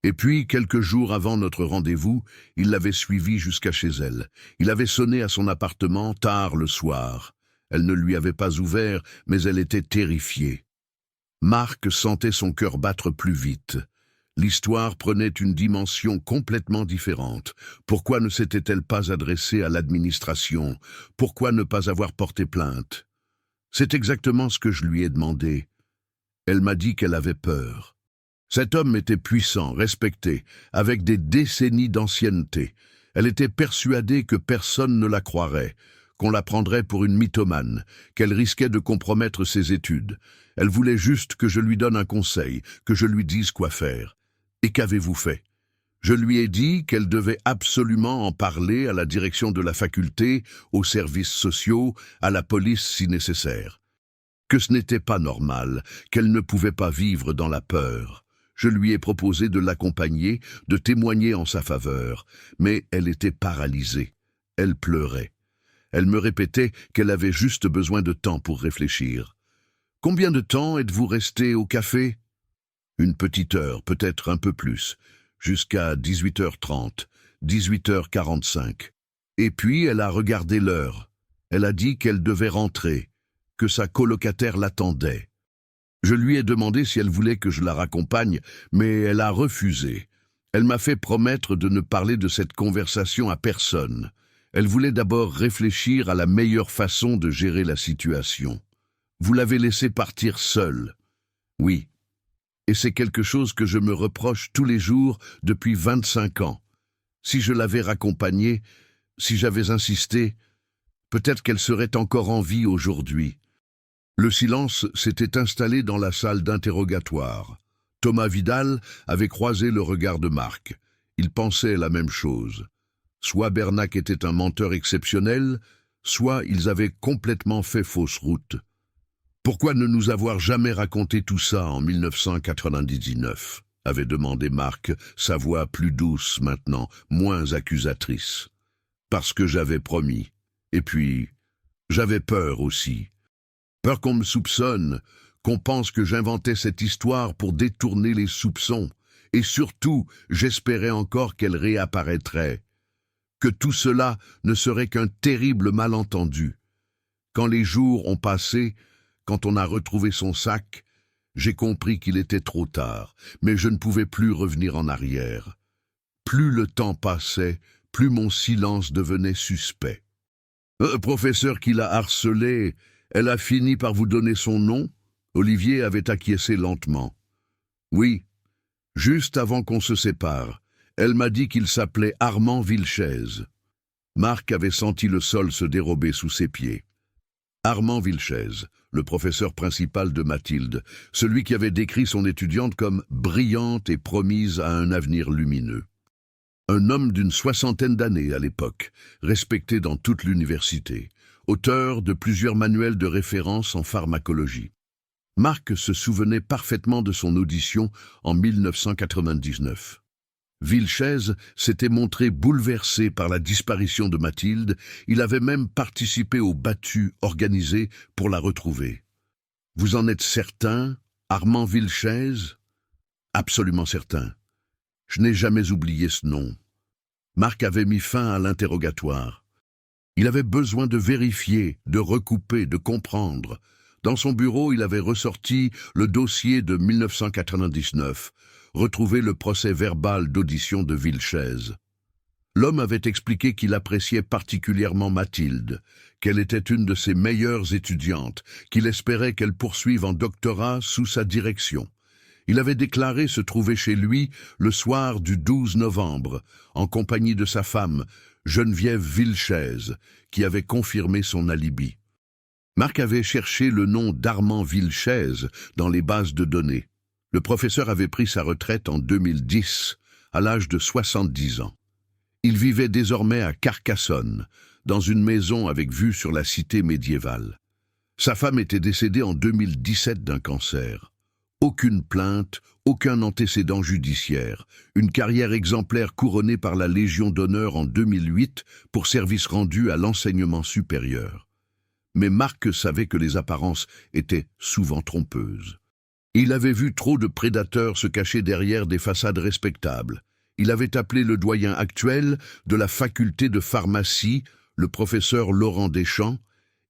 [SPEAKER 1] Et puis, quelques jours avant notre rendez-vous, il l'avait suivie jusqu'à chez elle. Il avait sonné à son appartement tard le soir. Elle ne lui avait pas ouvert, mais elle était terrifiée. Marc sentait son cœur battre plus vite. L'histoire prenait une dimension complètement différente. Pourquoi ne s'était-elle pas adressée à l'administration? Pourquoi ne pas avoir porté plainte? C'est exactement ce que je lui ai demandé. Elle m'a dit qu'elle avait peur. Cet homme était puissant, respecté, avec des décennies d'ancienneté. Elle était persuadée que personne ne la croirait, qu'on la prendrait pour une mythomane, qu'elle risquait de compromettre ses études. Elle voulait juste que je lui donne un conseil, que je lui dise quoi faire. Et qu'avez-vous fait? Je lui ai dit qu'elle devait absolument en parler à la direction de la faculté, aux services sociaux, à la police si nécessaire. Que ce n'était pas normal, qu'elle ne pouvait pas vivre dans la peur. Je lui ai proposé de l'accompagner, de témoigner en sa faveur, mais elle était paralysée. Elle pleurait. Elle me répétait qu'elle avait juste besoin de temps pour réfléchir. « Combien de temps êtes-vous resté au café ?» Une petite heure, peut-être un peu plus, jusqu'à 18h30, 18h45. Et puis elle a regardé l'heure. Elle a dit qu'elle devait rentrer, que sa colocataire l'attendait. Je lui ai demandé si elle voulait que je la raccompagne, mais elle a refusé. Elle m'a fait promettre de ne parler de cette conversation à personne. Elle voulait d'abord réfléchir à la meilleure façon de gérer la situation. Vous l'avez laissée partir seule. Oui. Et c'est quelque chose que je me reproche tous les jours depuis 25 ans. Si je l'avais raccompagnée, si j'avais insisté, peut-être qu'elle serait encore en vie aujourd'hui. Le silence s'était installé dans la salle d'interrogatoire. Thomas Vidal avait croisé le regard de Marc. Il pensait la même chose. Soit Bernac était un menteur exceptionnel, soit ils avaient complètement fait fausse route. Pourquoi ne nous avoir jamais raconté tout ça en 1999 avait demandé Marc, sa voix plus douce maintenant, moins accusatrice. Parce que j'avais promis. Et puis, j'avais peur aussi. Peur qu'on me soupçonne, qu'on pense que j'inventais cette histoire pour détourner les soupçons. Et surtout, j'espérais encore qu'elle réapparaîtrait. Que tout cela ne serait qu'un terrible malentendu. Quand les jours ont passé, quand on a retrouvé son sac, j'ai compris qu'il était trop tard, mais je ne pouvais plus revenir en arrière. Plus le temps passait, plus mon silence devenait suspect. Professeur qui l'a harcelé, elle a fini par vous donner son nom? Olivier avait acquiescé lentement. Oui, juste avant qu'on se sépare, elle m'a dit qu'il s'appelait Armand Vilches. Marc avait senti le sol se dérober sous ses pieds. Armand Vilches, le professeur principal de Mathilde, celui qui avait décrit son étudiante comme brillante et promise à un avenir lumineux. Un homme d'une 60aine d'années à l'époque, respecté dans toute l'université, auteur de plusieurs manuels de référence en pharmacologie. Marc se souvenait parfaitement de son audition en 1999. Vilches s'était montré bouleversé par la disparition de Mathilde, il avait même participé aux battues organisées pour la retrouver. « Vous en êtes certain, Armand Vilches ?» ?»« Absolument certain. Je n'ai jamais oublié ce nom. » Marc avait mis fin à l'interrogatoire. Il avait besoin de vérifier, de recouper, de comprendre. Dans son bureau, il avait ressorti le dossier de 1999, retrouvé le procès verbal d'audition de Vilches. L'homme avait expliqué qu'il appréciait particulièrement Mathilde, qu'elle était une de ses meilleures étudiantes, qu'il espérait qu'elle poursuive en doctorat sous sa direction. Il avait déclaré se trouver chez lui le soir du 12 novembre, en compagnie de sa femme, Geneviève Vilches, qui avait confirmé son alibi. Marc avait cherché le nom d'Armand Vilches dans les bases de données. Le professeur avait pris sa retraite en 2010, à l'âge de 70 ans. Il vivait désormais à Carcassonne, dans une maison avec vue sur la cité médiévale. Sa femme était décédée en 2017 d'un cancer. Aucune plainte, aucun antécédent judiciaire. Une carrière exemplaire couronnée par la Légion d'honneur en 2008 pour service rendu à l'enseignement supérieur. Mais Marc savait que les apparences étaient souvent trompeuses. Il avait vu trop de prédateurs se cacher derrière des façades respectables. Il avait appelé le doyen actuel de la faculté de pharmacie, le professeur Laurent Deschamps,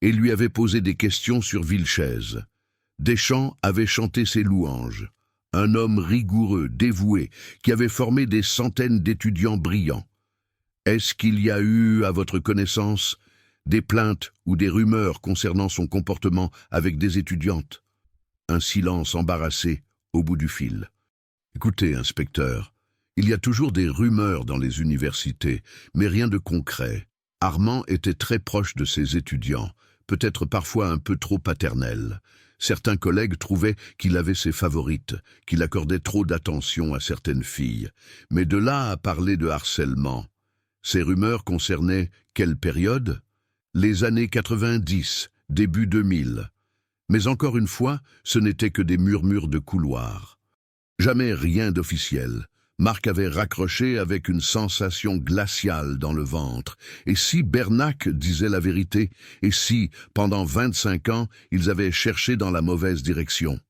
[SPEAKER 1] et lui avait posé des questions sur Vilches. Deschamps avait chanté ses louanges. Un homme rigoureux, dévoué, qui avait formé des centaines d'étudiants brillants. Est-ce qu'il y a eu, à votre connaissance, des plaintes ou des rumeurs concernant son comportement avec des étudiantes? Un silence embarrassé au bout du fil. Écoutez, inspecteur, il y a toujours des rumeurs dans les universités, mais rien de concret. Armand était très proche de ses étudiants, peut-être parfois un peu trop paternel. Certains collègues trouvaient qu'il avait ses favorites, qu'il accordait trop d'attention à certaines filles. Mais de là à parler de harcèlement. Ces rumeurs concernaient quelle période? Les années 90, début 2000. Mais encore une fois, ce n'était que des murmures de couloir. Jamais rien d'officiel. Marc avait raccroché avec une sensation glaciale dans le ventre. Et si Bernac disait la vérité? Et si, pendant 25 ans, ils avaient cherché dans la mauvaise direction?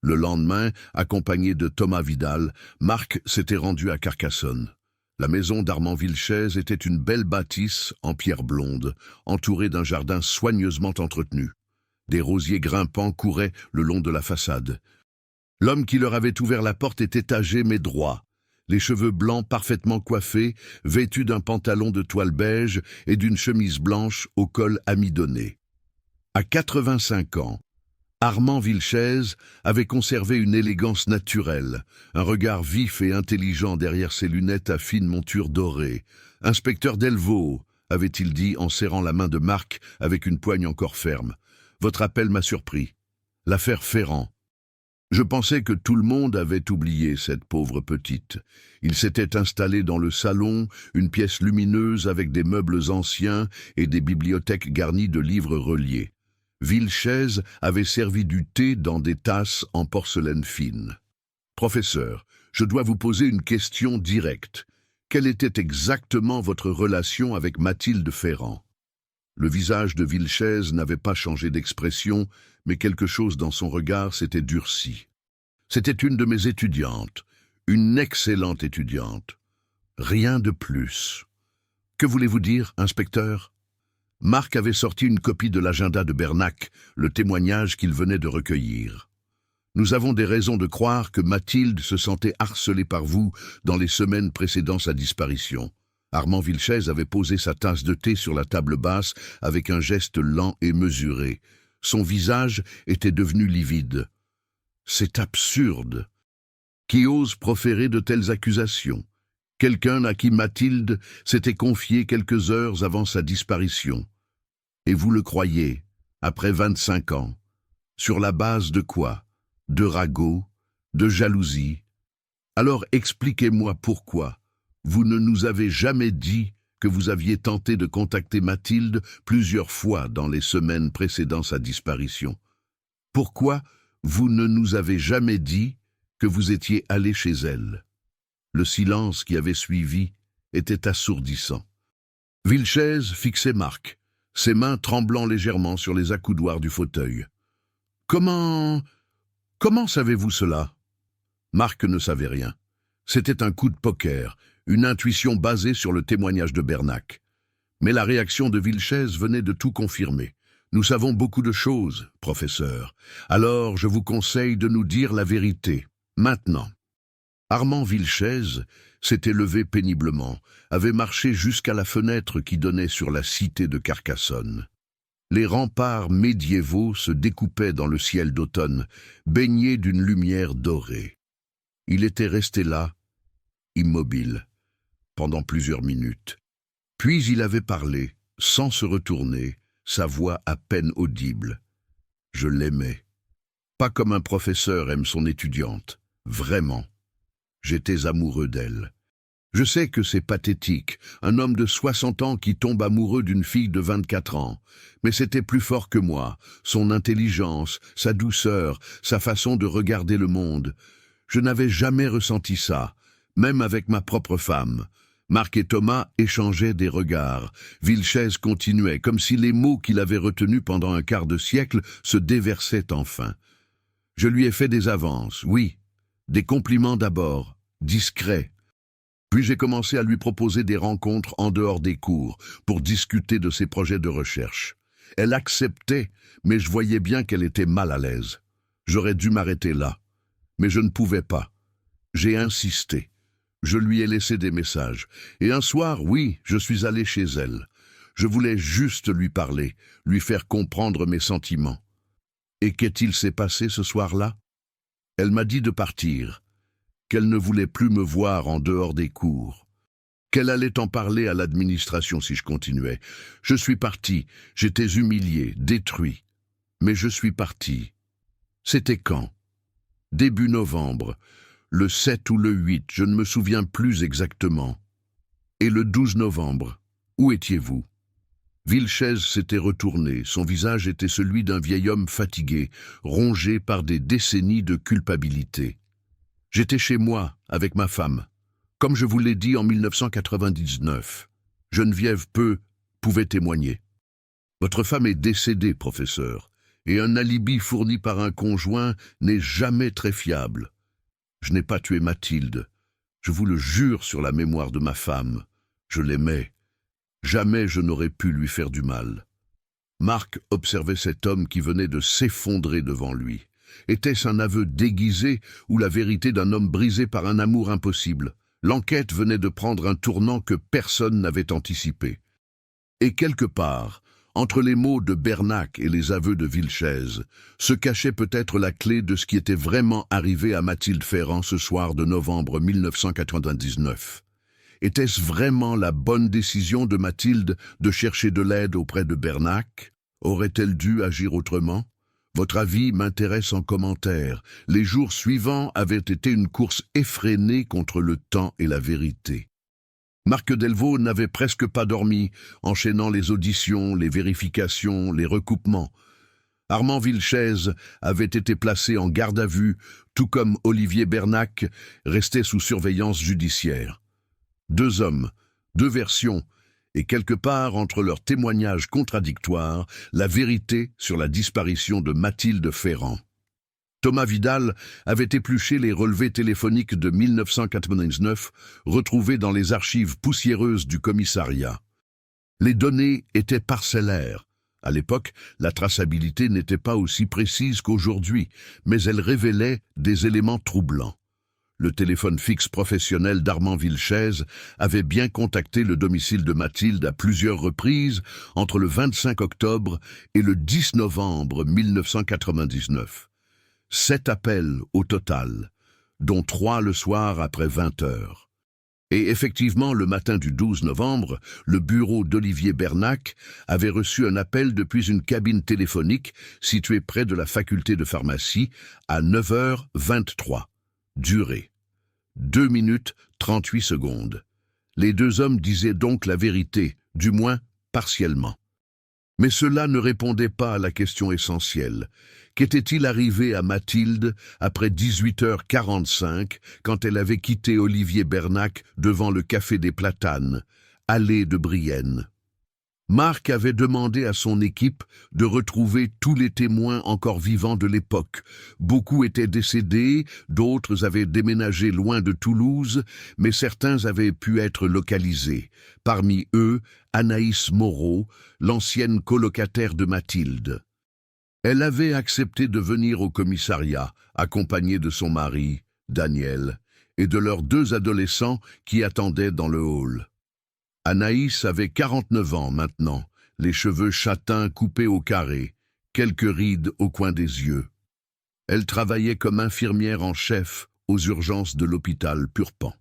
[SPEAKER 1] Le lendemain, accompagné de Thomas Vidal, Marc s'était rendu à Carcassonne. La maison d'Armand Vilches était une belle bâtisse en pierre blonde, entourée d'un jardin soigneusement entretenu. Des rosiers grimpants couraient le long de la façade. L'homme qui leur avait ouvert la porte était âgé mais droit. Les cheveux blancs parfaitement coiffés, vêtu d'un pantalon de toile beige et d'une chemise blanche au col amidonné. À 85 ans, Armand Vilches avait conservé une élégance naturelle, un regard vif et intelligent derrière ses lunettes à fine monture dorée. « Inspecteur Delvaux », avait-il dit en serrant la main de Marc avec une poigne encore ferme. « Votre appel m'a surpris. L'affaire Ferrand. Je pensais que tout le monde avait oublié cette pauvre petite. Il s'était installé dans le salon, une pièce lumineuse avec des meubles anciens et des bibliothèques garnies de livres reliés. Vilches avait servi du thé dans des tasses en porcelaine fine. « Professeur, je dois vous poser une question directe. Quelle était exactement votre relation avec Mathilde Ferrand ?» Le visage de Vilches n'avait pas changé d'expression, mais quelque chose dans son regard s'était durci. C'était une de mes étudiantes, une excellente étudiante. Rien de plus. Que voulez-vous dire, inspecteur? Marc avait sorti une copie de l'agenda de Bernac, le témoignage qu'il venait de recueillir. Nous avons des raisons de croire que Mathilde se sentait harcelée par vous dans les semaines précédant sa disparition. Armand Vilches avait posé sa tasse de thé sur la table basse avec un geste lent et mesuré. Son visage était devenu livide. C'est absurde. Qui ose proférer de telles accusations? Quelqu'un à qui Mathilde s'était confiée quelques heures avant sa disparition. Et vous le croyez, après 25 ans. Sur la base de quoi? De ragots? De jalousie? Alors expliquez-moi pourquoi. Vous ne nous avez jamais dit que vous aviez tenté de contacter Mathilde plusieurs fois dans les semaines précédant sa disparition. Pourquoi vous ne nous avez jamais dit que vous étiez allé chez elle? Le silence qui avait suivi était assourdissant. Vilches fixait Marc, ses mains tremblant légèrement sur les accoudoirs du fauteuil. « Comment savez-vous cela ?» Marc ne savait rien. C'était un coup de poker, une intuition basée sur le témoignage de Bernac. Mais la réaction de Vilches venait de tout confirmer. « Nous savons beaucoup de choses, professeur. Alors je vous conseille de nous dire la vérité, maintenant. » Armand Vilches s'était levé péniblement, avait marché jusqu'à la fenêtre qui donnait sur la cité de Carcassonne. Les remparts médiévaux se découpaient dans le ciel d'automne, baignés d'une lumière dorée. Il était resté là, immobile, pendant plusieurs minutes. Puis il avait parlé, sans se retourner, sa voix à peine audible. Je l'aimais. Pas comme un professeur aime son étudiante. Vraiment. J'étais amoureux d'elle. Je sais que c'est pathétique, un homme de 60 ans qui tombe amoureux d'une fille de 24 ans. Mais c'était plus fort que moi, son intelligence, sa douceur, sa façon de regarder le monde. Je n'avais jamais ressenti ça, même avec ma propre femme. Marc et Thomas échangeaient des regards. Vilches continuait, comme si les mots qu'il avait retenus pendant un quart de siècle se déversaient enfin. Je lui ai fait des avances, oui, des compliments d'abord, discrets. Puis j'ai commencé à lui proposer des rencontres en dehors des cours, pour discuter de ses projets de recherche. Elle acceptait, mais je voyais bien qu'elle était mal à l'aise. J'aurais dû m'arrêter là, mais je ne pouvais pas. J'ai insisté. Je lui ai laissé des messages. Et un soir, oui, je suis allé chez elle. Je voulais juste lui parler, lui faire comprendre mes sentiments. Et qu'est-il s'est passé ce soir-là? Elle m'a dit de partir, qu'elle ne voulait plus me voir en dehors des cours, qu'elle allait en parler à l'administration si je continuais. Je suis parti, j'étais humilié, détruit. Mais je suis parti. C'était quand? Début novembre, le 7 ou le 8, je ne me souviens plus exactement. Et le 12 novembre, où étiez-vous? Vilches s'était retourné, son visage était celui d'un vieil homme fatigué, rongé par des décennies de culpabilité. J'étais chez moi, avec ma femme. Comme je vous l'ai dit en 1999, Geneviève pouvait témoigner. Votre femme est décédée, professeur, et un alibi fourni par un conjoint n'est jamais très fiable. Je n'ai pas tué Mathilde. Je vous le jure sur la mémoire de ma femme. Je l'aimais. Jamais je n'aurais pu lui faire du mal. Marc observait cet homme qui venait de s'effondrer devant lui. Était-ce un aveu déguisé ou la vérité d'un homme brisé par un amour impossible? L'enquête venait de prendre un tournant que personne n'avait anticipé. Et quelque part, entre les mots de Bernac et les aveux de Vilches, se cachait peut-être la clé de ce qui était vraiment arrivé à Mathilde Ferrand ce soir de novembre 1999. Était-ce vraiment la bonne décision de Mathilde de chercher de l'aide auprès de Bernac? Aurait-elle dû agir autrement? Votre avis m'intéresse en commentaire. Les jours suivants avaient été une course effrénée contre le temps et la vérité. Marc Delvaux n'avait presque pas dormi, enchaînant les auditions, les vérifications, les recoupements. Armand Vilches avait été placé en garde à vue, tout comme Olivier Bernac restait sous surveillance judiciaire. Deux hommes, deux versions, et quelque part entre leurs témoignages contradictoires, la vérité sur la disparition de Mathilde Ferrand. Thomas Vidal avait épluché les relevés téléphoniques de 1999, retrouvés dans les archives poussiéreuses du commissariat. Les données étaient parcellaires. À l'époque, la traçabilité n'était pas aussi précise qu'aujourd'hui, mais elle révélait des éléments troublants. Le téléphone fixe professionnel d'Armand Vilches avait bien contacté le domicile de Mathilde à plusieurs reprises entre le 25 octobre et le 10 novembre 1999. 7 appels au total, dont 3 le soir après 20 heures. Et effectivement, le matin du 12 novembre, le bureau d'Olivier Bernac avait reçu un appel depuis une cabine téléphonique située près de la faculté de pharmacie à 9h23. Durée 2 minutes 38 secondes. Les deux hommes disaient donc la vérité, du moins partiellement. Mais cela ne répondait pas à la question essentielle. Qu'était-il arrivé à Mathilde après 18h45 quand elle avait quitté Olivier Bernac devant le Café des Platanes, allée de Brienne? Marc avait demandé à son équipe de retrouver tous les témoins encore vivants de l'époque. Beaucoup étaient décédés, d'autres avaient déménagé loin de Toulouse, mais certains avaient pu être localisés. Parmi eux, Anaïs Moreau, l'ancienne colocataire de Mathilde. Elle avait accepté de venir au commissariat, accompagnée de son mari, Daniel, et de leurs 2 adolescents qui attendaient dans le hall. Anaïs avait 49 ans maintenant, les cheveux châtains coupés au carré, quelques rides au coin des yeux. Elle travaillait comme infirmière en chef aux urgences de l'hôpital Purpan.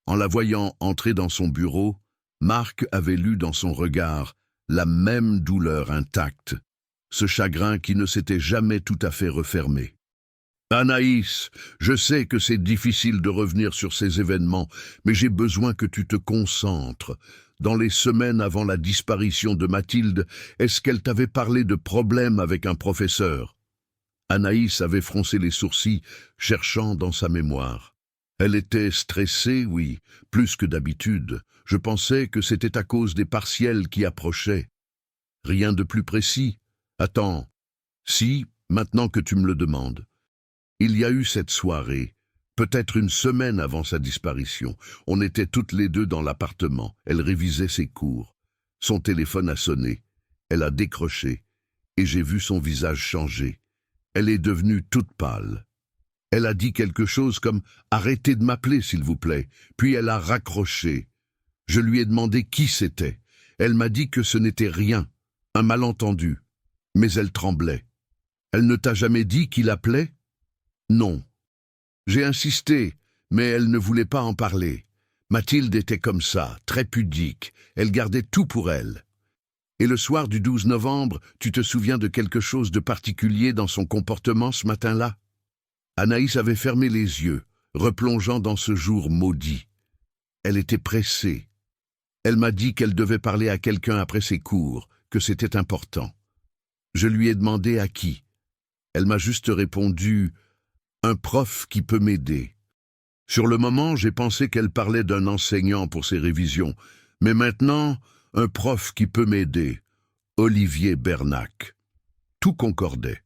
[SPEAKER 1] En la voyant entrer dans son bureau, Marc avait lu dans son regard la même douleur intacte, ce chagrin qui ne s'était jamais tout à fait refermé. Anaïs, je sais que c'est difficile de revenir sur ces événements, mais j'ai besoin que tu te concentres. Dans les semaines avant la disparition de Mathilde, est-ce qu'elle t'avait parlé de problèmes avec un professeur? Anaïs avait froncé les sourcils, cherchant dans sa mémoire. Elle était stressée, oui, plus que d'habitude. Je pensais que c'était à cause des partiels qui approchaient. Rien de plus précis. Attends. Si, maintenant que tu me le demandes. Il y a eu cette soirée, peut-être une semaine avant sa disparition. On était toutes les deux dans l'appartement. Elle révisait ses cours. Son téléphone a sonné. Elle a décroché. Et j'ai vu son visage changer. Elle est devenue toute pâle. Elle a dit quelque chose comme « Arrêtez de m'appeler, s'il vous plaît ». Puis elle a raccroché. Je lui ai demandé qui c'était. Elle m'a dit que ce n'était rien, un malentendu. Mais elle tremblait. Elle ne t'a jamais dit qu'il appelait? Non. J'ai insisté, mais elle ne voulait pas en parler. Mathilde était comme ça, très pudique. Elle gardait tout pour elle. Et le soir du 12 novembre, tu te souviens de quelque chose de particulier dans son comportement ce matin-là? Anaïs avait fermé les yeux, replongeant dans ce jour maudit. Elle était pressée. Elle m'a dit qu'elle devait parler à quelqu'un après ses cours, que c'était important. Je lui ai demandé à qui. Elle m'a juste répondu « Un prof qui peut m'aider ». Sur le moment, j'ai pensé qu'elle parlait d'un enseignant pour ses révisions, mais maintenant, un prof qui peut m'aider. Olivier Bernac. Tout concordait.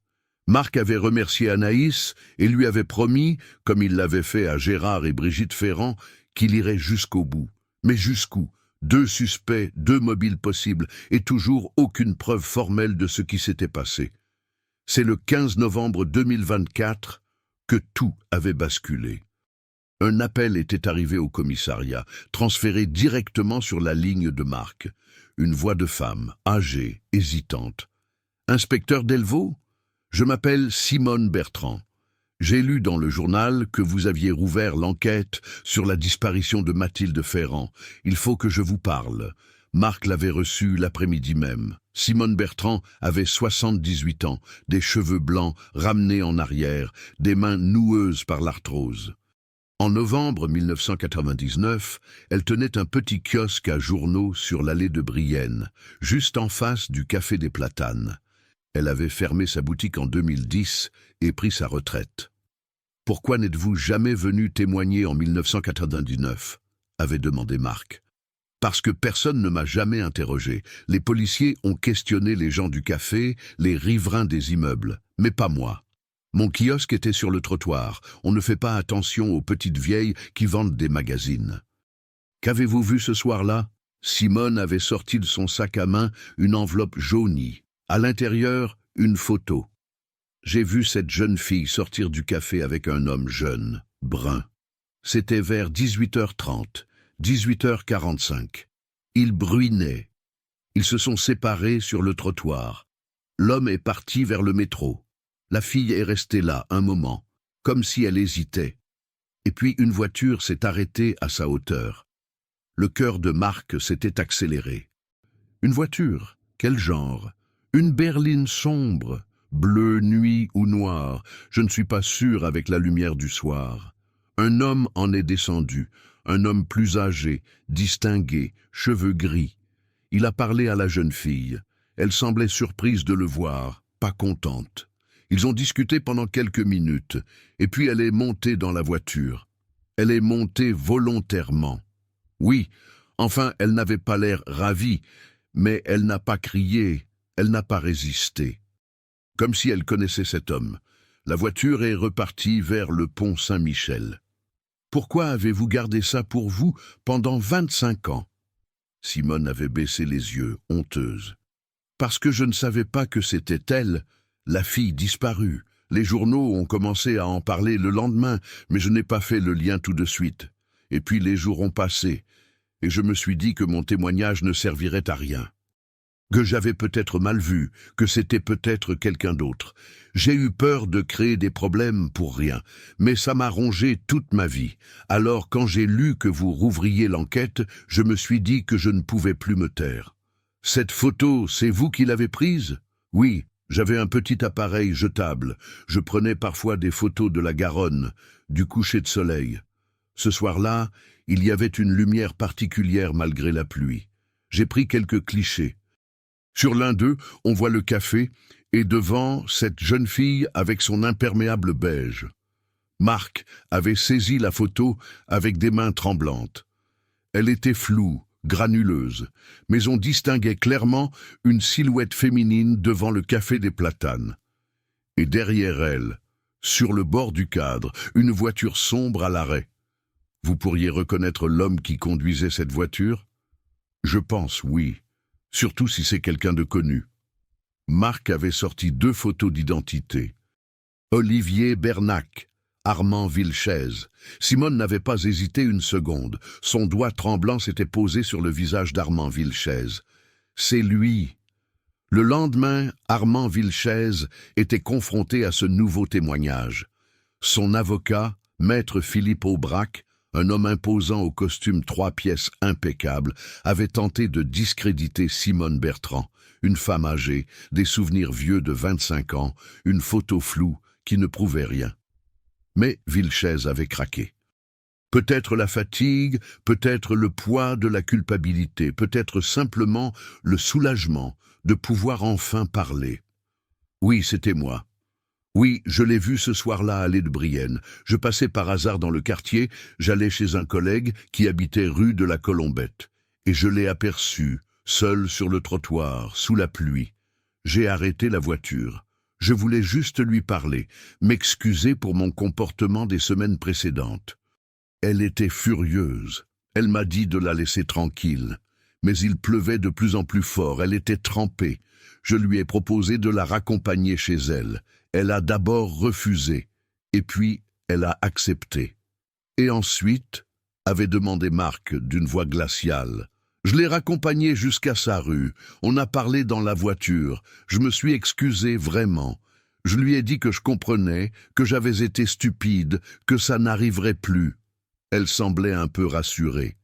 [SPEAKER 1] Marc avait remercié Anaïs et lui avait promis, comme il l'avait fait à Gérard et Brigitte Ferrand, qu'il irait jusqu'au bout. Mais jusqu'où? 2 suspects, 2 mobiles possibles, et toujours aucune preuve formelle de ce qui s'était passé. C'est le 15 novembre 2024 que tout avait basculé. Un appel était arrivé au commissariat, transféré directement sur la ligne de Marc. Une voix de femme, âgée, hésitante. « Inspecteur Delvaux ? Je m'appelle Simone Bertrand. J'ai lu dans le journal que vous aviez rouvert l'enquête sur la disparition de Mathilde Ferrand. Il faut que je vous parle. » Marc l'avait reçu l'après-midi même. Simone Bertrand avait 78 ans, des cheveux blancs ramenés en arrière, des mains noueuses par l'arthrose. En novembre 1999, elle tenait un petit kiosque à journaux sur l'allée de Brienne, juste en face du Café des Platanes. Elle avait fermé sa boutique en 2010 et pris sa retraite. « Pourquoi n'êtes-vous jamais venu témoigner en 1999 ?» avait demandé Marc. « Parce que personne ne m'a jamais interrogé. Les policiers ont questionné les gens du café, les riverains des immeubles, mais pas moi. Mon kiosque était sur le trottoir. On ne fait pas attention aux petites vieilles qui vendent des magazines. »« Qu'avez-vous vu ce soir-là » Simone avait sorti de son sac à main une enveloppe jaunie. À l'intérieur, une photo. J'ai vu cette jeune fille sortir du café avec un homme jeune, brun. C'était vers 18h30, 18h45. Ils bruinaient. Ils se sont séparés sur le trottoir. L'homme est parti vers le métro. La fille est restée là un moment, comme si elle hésitait. Et puis une voiture s'est arrêtée à sa hauteur. Le cœur de Marc s'était accéléré. Une voiture? Quel genre? Une berline sombre, bleu nuit ou noir, je ne suis pas sûr avec la lumière du soir. Un homme en est descendu, un homme plus âgé, distingué, cheveux gris. Il a parlé à la jeune fille. Elle semblait surprise de le voir, pas contente. Ils ont discuté pendant quelques minutes, et puis elle est montée dans la voiture. Elle est montée volontairement. Oui, enfin, elle n'avait pas l'air ravie, mais elle n'a pas crié. Elle n'a pas résisté. Comme si elle connaissait cet homme. La voiture est repartie vers le pont Saint-Michel. « Pourquoi avez-vous gardé ça pour vous pendant 25 ans ?» Simone avait baissé les yeux, honteuse. « Parce que je ne savais pas que c'était elle, la fille disparue. Les journaux ont commencé à en parler le lendemain, mais je n'ai pas fait le lien tout de suite. Et puis les jours ont passé, et je me suis dit que mon témoignage ne servirait à rien. Que j'avais peut-être mal vu, que c'était peut-être quelqu'un d'autre. J'ai eu peur de créer des problèmes pour rien, mais ça m'a rongé toute ma vie. Alors quand j'ai lu que vous rouvriez l'enquête, je me suis dit que je ne pouvais plus me taire. Cette photo, c'est vous qui l'avez prise ? Oui, J'avais un petit appareil jetable. Je prenais parfois des photos de la Garonne, du coucher de soleil. Ce soir-là, il y avait une lumière particulière malgré la pluie. J'ai pris quelques clichés. Sur l'un d'eux, on voit le café, et devant, cette jeune fille avec son imperméable beige. Marc avait saisi la photo avec des mains tremblantes. Elle était floue, granuleuse, mais on distinguait clairement une silhouette féminine devant le café des Platanes. Et derrière elle, sur le bord du cadre, une voiture sombre à l'arrêt. Vous pourriez reconnaître l'homme qui conduisait cette voiture? Je pense oui, surtout si c'est quelqu'un de connu. Marc avait sorti 2 photos d'identité. Olivier Bernac, Armand Vilches. Simone n'avait pas hésité une seconde. Son doigt tremblant s'était posé sur le visage d'Armand Vilches. C'est lui. Le lendemain, Armand Vilches était confronté à ce nouveau témoignage. Son avocat, maître Philippe Aubrac, un homme imposant au costume 3 pièces impeccable, avait tenté de discréditer Simone Bertrand, une femme âgée, des souvenirs vieux de 25 ans, une photo floue qui ne prouvait rien. Mais Vilches avait craqué. Peut-être la fatigue, peut-être le poids de la culpabilité, peut-être simplement le soulagement de pouvoir enfin parler. Oui, c'était moi. Oui, je l'ai vu ce soir-là à l'Haie de Brienne. Je passais par hasard dans le quartier, j'allais chez un collègue qui habitait rue de la Colombette. Et je l'ai aperçu, seul sur le trottoir, sous la pluie. J'ai arrêté la voiture. Je voulais juste lui parler, m'excuser pour mon comportement des semaines précédentes. Elle était furieuse. Elle m'a dit de la laisser tranquille. Mais il pleuvait de plus en plus fort, elle était trempée. Je lui ai proposé de la raccompagner chez elle. Elle a d'abord refusé, et puis elle a accepté. Et ensuite, avait demandé Marc d'une voix glaciale. Je l'ai raccompagnée jusqu'à sa rue. On a parlé dans la voiture. Je me suis excusé vraiment. Je lui ai dit que je comprenais, que j'avais été stupide, que ça n'arriverait plus. Elle semblait un peu rassurée.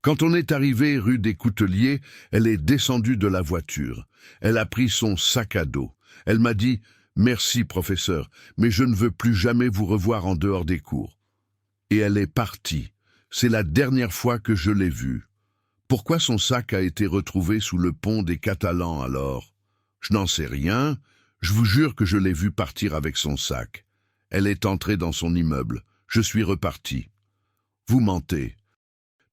[SPEAKER 1] Quand on est arrivé rue des Couteliers, elle est descendue de la voiture. Elle a pris son sac à dos. Elle m'a dit « Merci, professeur, mais je ne veux plus jamais vous revoir en dehors des cours. » Et elle est partie. C'est la dernière fois que je l'ai vue. Pourquoi son sac a été retrouvé sous le pont des Catalans alors? Je n'en sais rien. Je vous jure que je l'ai vue partir avec son sac. Elle est entrée dans son immeuble. Je suis reparti. Vous mentez.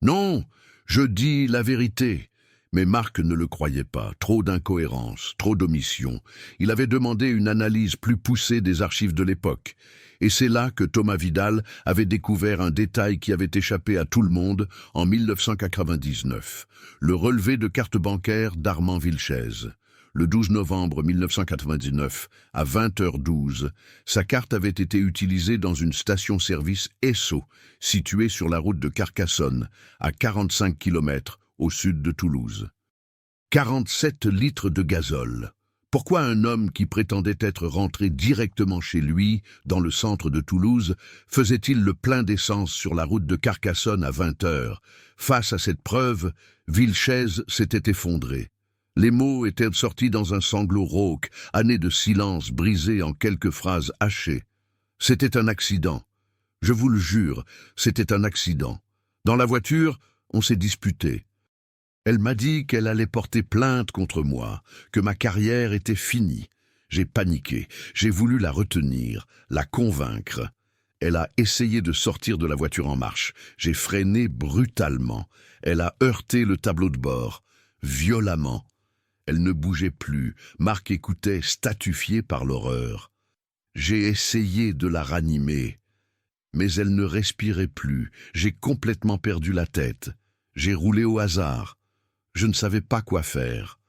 [SPEAKER 1] Non, je dis la vérité. Mais Marc ne le croyait pas. Trop d'incohérences, trop d'omissions. Il avait demandé une analyse plus poussée des archives de l'époque. Et c'est là que Thomas Vidal avait découvert un détail qui avait échappé à tout le monde en 1999. Le relevé de carte bancaire d'Armand Vilches. Le 12 novembre 1999, à 20h12, sa carte avait été utilisée dans une station-service Esso, située sur la route de Carcassonne, à 45 km au sud de Toulouse. 47 litres de gazole. Pourquoi un homme qui prétendait être rentré directement chez lui, dans le centre de Toulouse, faisait-il le plein d'essence sur la route de Carcassonne à 20h? Face à cette preuve, Vilches s'était effondré. Les mots étaient sortis dans un sanglot rauque, années de silence brisé en quelques phrases hachées. C'était un accident. Je vous le jure, c'était un accident. Dans la voiture, on s'est disputé. Elle m'a dit qu'elle allait porter plainte contre moi, que ma carrière était finie. J'ai paniqué, j'ai voulu la retenir, la convaincre. Elle a essayé de sortir de la voiture en marche. J'ai freiné brutalement. Elle a heurté le tableau de bord, violemment. Elle ne bougeait plus. Marc écoutait, statufié par l'horreur. J'ai essayé de la ranimer, mais elle ne respirait plus. J'ai complètement perdu la tête. J'ai roulé au hasard. Je ne savais pas quoi faire.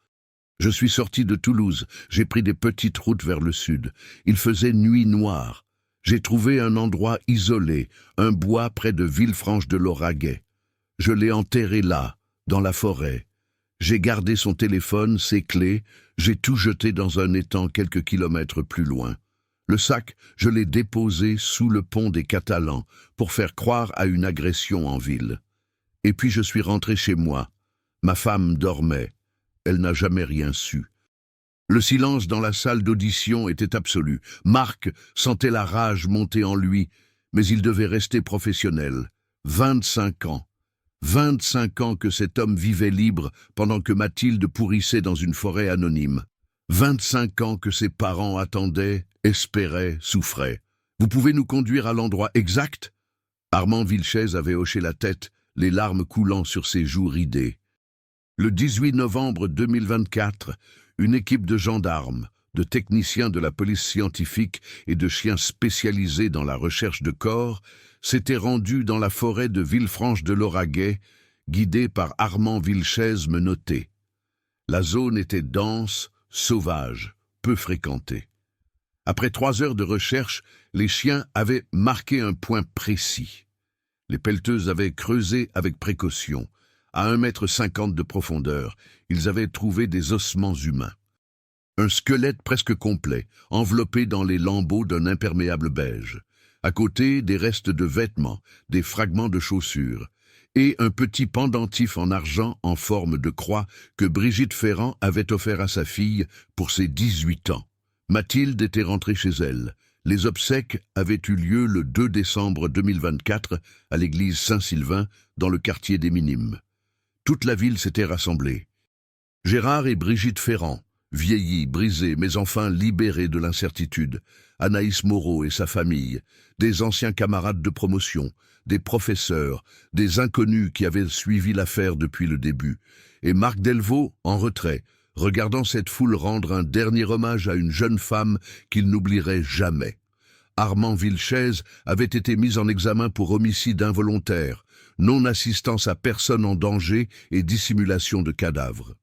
[SPEAKER 1] Je suis sorti de Toulouse. J'ai pris des petites routes vers le sud. Il faisait nuit noire. J'ai trouvé un endroit isolé, un bois près de Villefranche-de-Lauragais. Je l'ai enterré là, dans la forêt. J'ai gardé son téléphone, ses clés, j'ai tout jeté dans un étang quelques kilomètres plus loin. Le sac, je l'ai déposé sous le pont des Catalans pour faire croire à une agression en ville. Et puis je suis rentré chez moi. Ma femme dormait. Elle n'a jamais rien su. Le silence dans la salle d'audition était absolu. Marc sentait la rage monter en lui, mais il devait rester professionnel. 25 ans. 25 ans que cet homme vivait libre pendant que Mathilde pourrissait dans une forêt anonyme. 25 ans que ses parents attendaient, espéraient, souffraient. Vous pouvez nous conduire à l'endroit exact? Armand Vilches avait hoché la tête, les larmes coulant sur ses joues ridées. Le 18 novembre 2024, une équipe de gendarmes, de techniciens de la police scientifique et de chiens spécialisés dans la recherche de corps s'était rendue dans la forêt de Villefranche-de-Lauragais, guidée par Armand Vilches menotté. La zone était dense, sauvage, peu fréquentée. Après 3 heures de recherche, les chiens avaient marqué un point précis. Les pelleteuses avaient creusé avec précaution. À 1,50 m de profondeur, ils avaient trouvé des ossements humains. Un squelette presque complet, enveloppé dans les lambeaux d'un imperméable beige. À côté, des restes de vêtements, des fragments de chaussures, et un petit pendentif en argent en forme de croix que Brigitte Ferrand avait offert à sa fille pour ses 18 ans. Mathilde était rentrée chez elle. Les obsèques avaient eu lieu le 2 décembre 2024 à l'église Saint-Sylvain, dans le quartier des Minimes. Toute la ville s'était rassemblée. Gérard et Brigitte Ferrand, vieillis, brisés, mais enfin libérés de l'incertitude. Anaïs Moreau et sa famille, des anciens camarades de promotion, des professeurs, des inconnus qui avaient suivi l'affaire depuis le début, et Marc Delvaux, en retrait, regardant cette foule rendre un dernier hommage à une jeune femme qu'il n'oublierait jamais. Armand Vilches avait été mis en examen pour homicide involontaire, non-assistance à personne en danger et dissimulation de cadavres.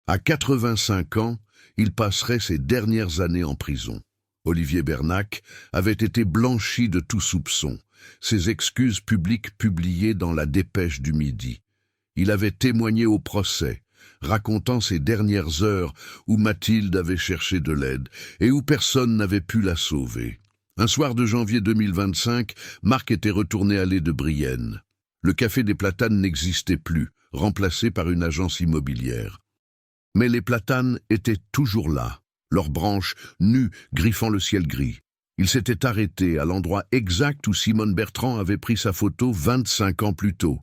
[SPEAKER 1] À 85 ans, il passerait ses dernières années en prison. Olivier Bernac avait été blanchi de tout soupçon, ses excuses publiques publiées dans la Dépêche du Midi. Il avait témoigné au procès, racontant ses dernières heures où Mathilde avait cherché de l'aide et où personne n'avait pu la sauver. Un soir de janvier 2025, Marc était retourné à l'Haie de Brienne. Le Café des Platanes n'existait plus, remplacé par une agence immobilière. Mais les platanes étaient toujours là, leurs branches nues griffant le ciel gris. Ils s'étaient arrêtés à l'endroit exact où Simone Bertrand avait pris sa photo 25 ans plus tôt.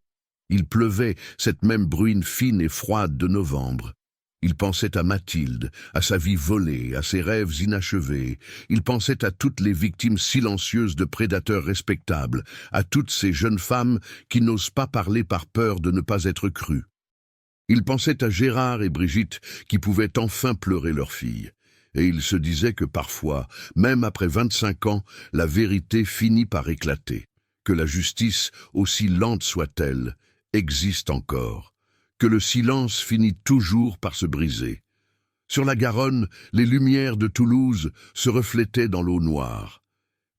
[SPEAKER 1] Il pleuvait, cette même bruine fine et froide de novembre. Il pensait à Mathilde, à sa vie volée, à ses rêves inachevés. Il pensait à toutes les victimes silencieuses de prédateurs respectables, à toutes ces jeunes femmes qui n'osent pas parler par peur de ne pas être crues. Il pensait à Gérard et Brigitte qui pouvaient enfin pleurer leur fille. Et il se disait que parfois, même après 25 ans, la vérité finit par éclater, que la justice, aussi lente soit-elle, existe encore, que le silence finit toujours par se briser. Sur la Garonne, les lumières de Toulouse se reflétaient dans l'eau noire.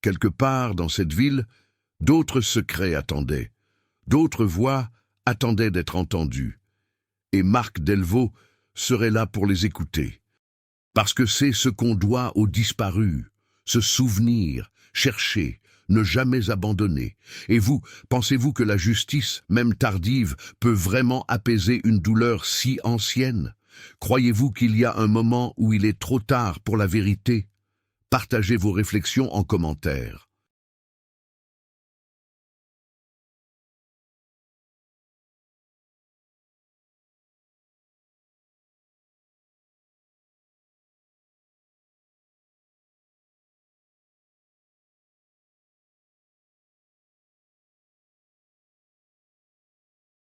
[SPEAKER 1] Quelque part dans cette ville, d'autres secrets attendaient, d'autres voix attendaient d'être entendues. Et Marc Delvaux serait là pour les écouter. Parce que c'est ce qu'on doit aux disparus, se souvenir, chercher, ne jamais abandonner. Et vous, pensez-vous que la justice, même tardive, peut vraiment apaiser une douleur si ancienne? Croyez-vous qu'il y a un moment où il est trop tard pour la vérité? Partagez vos réflexions en commentaire.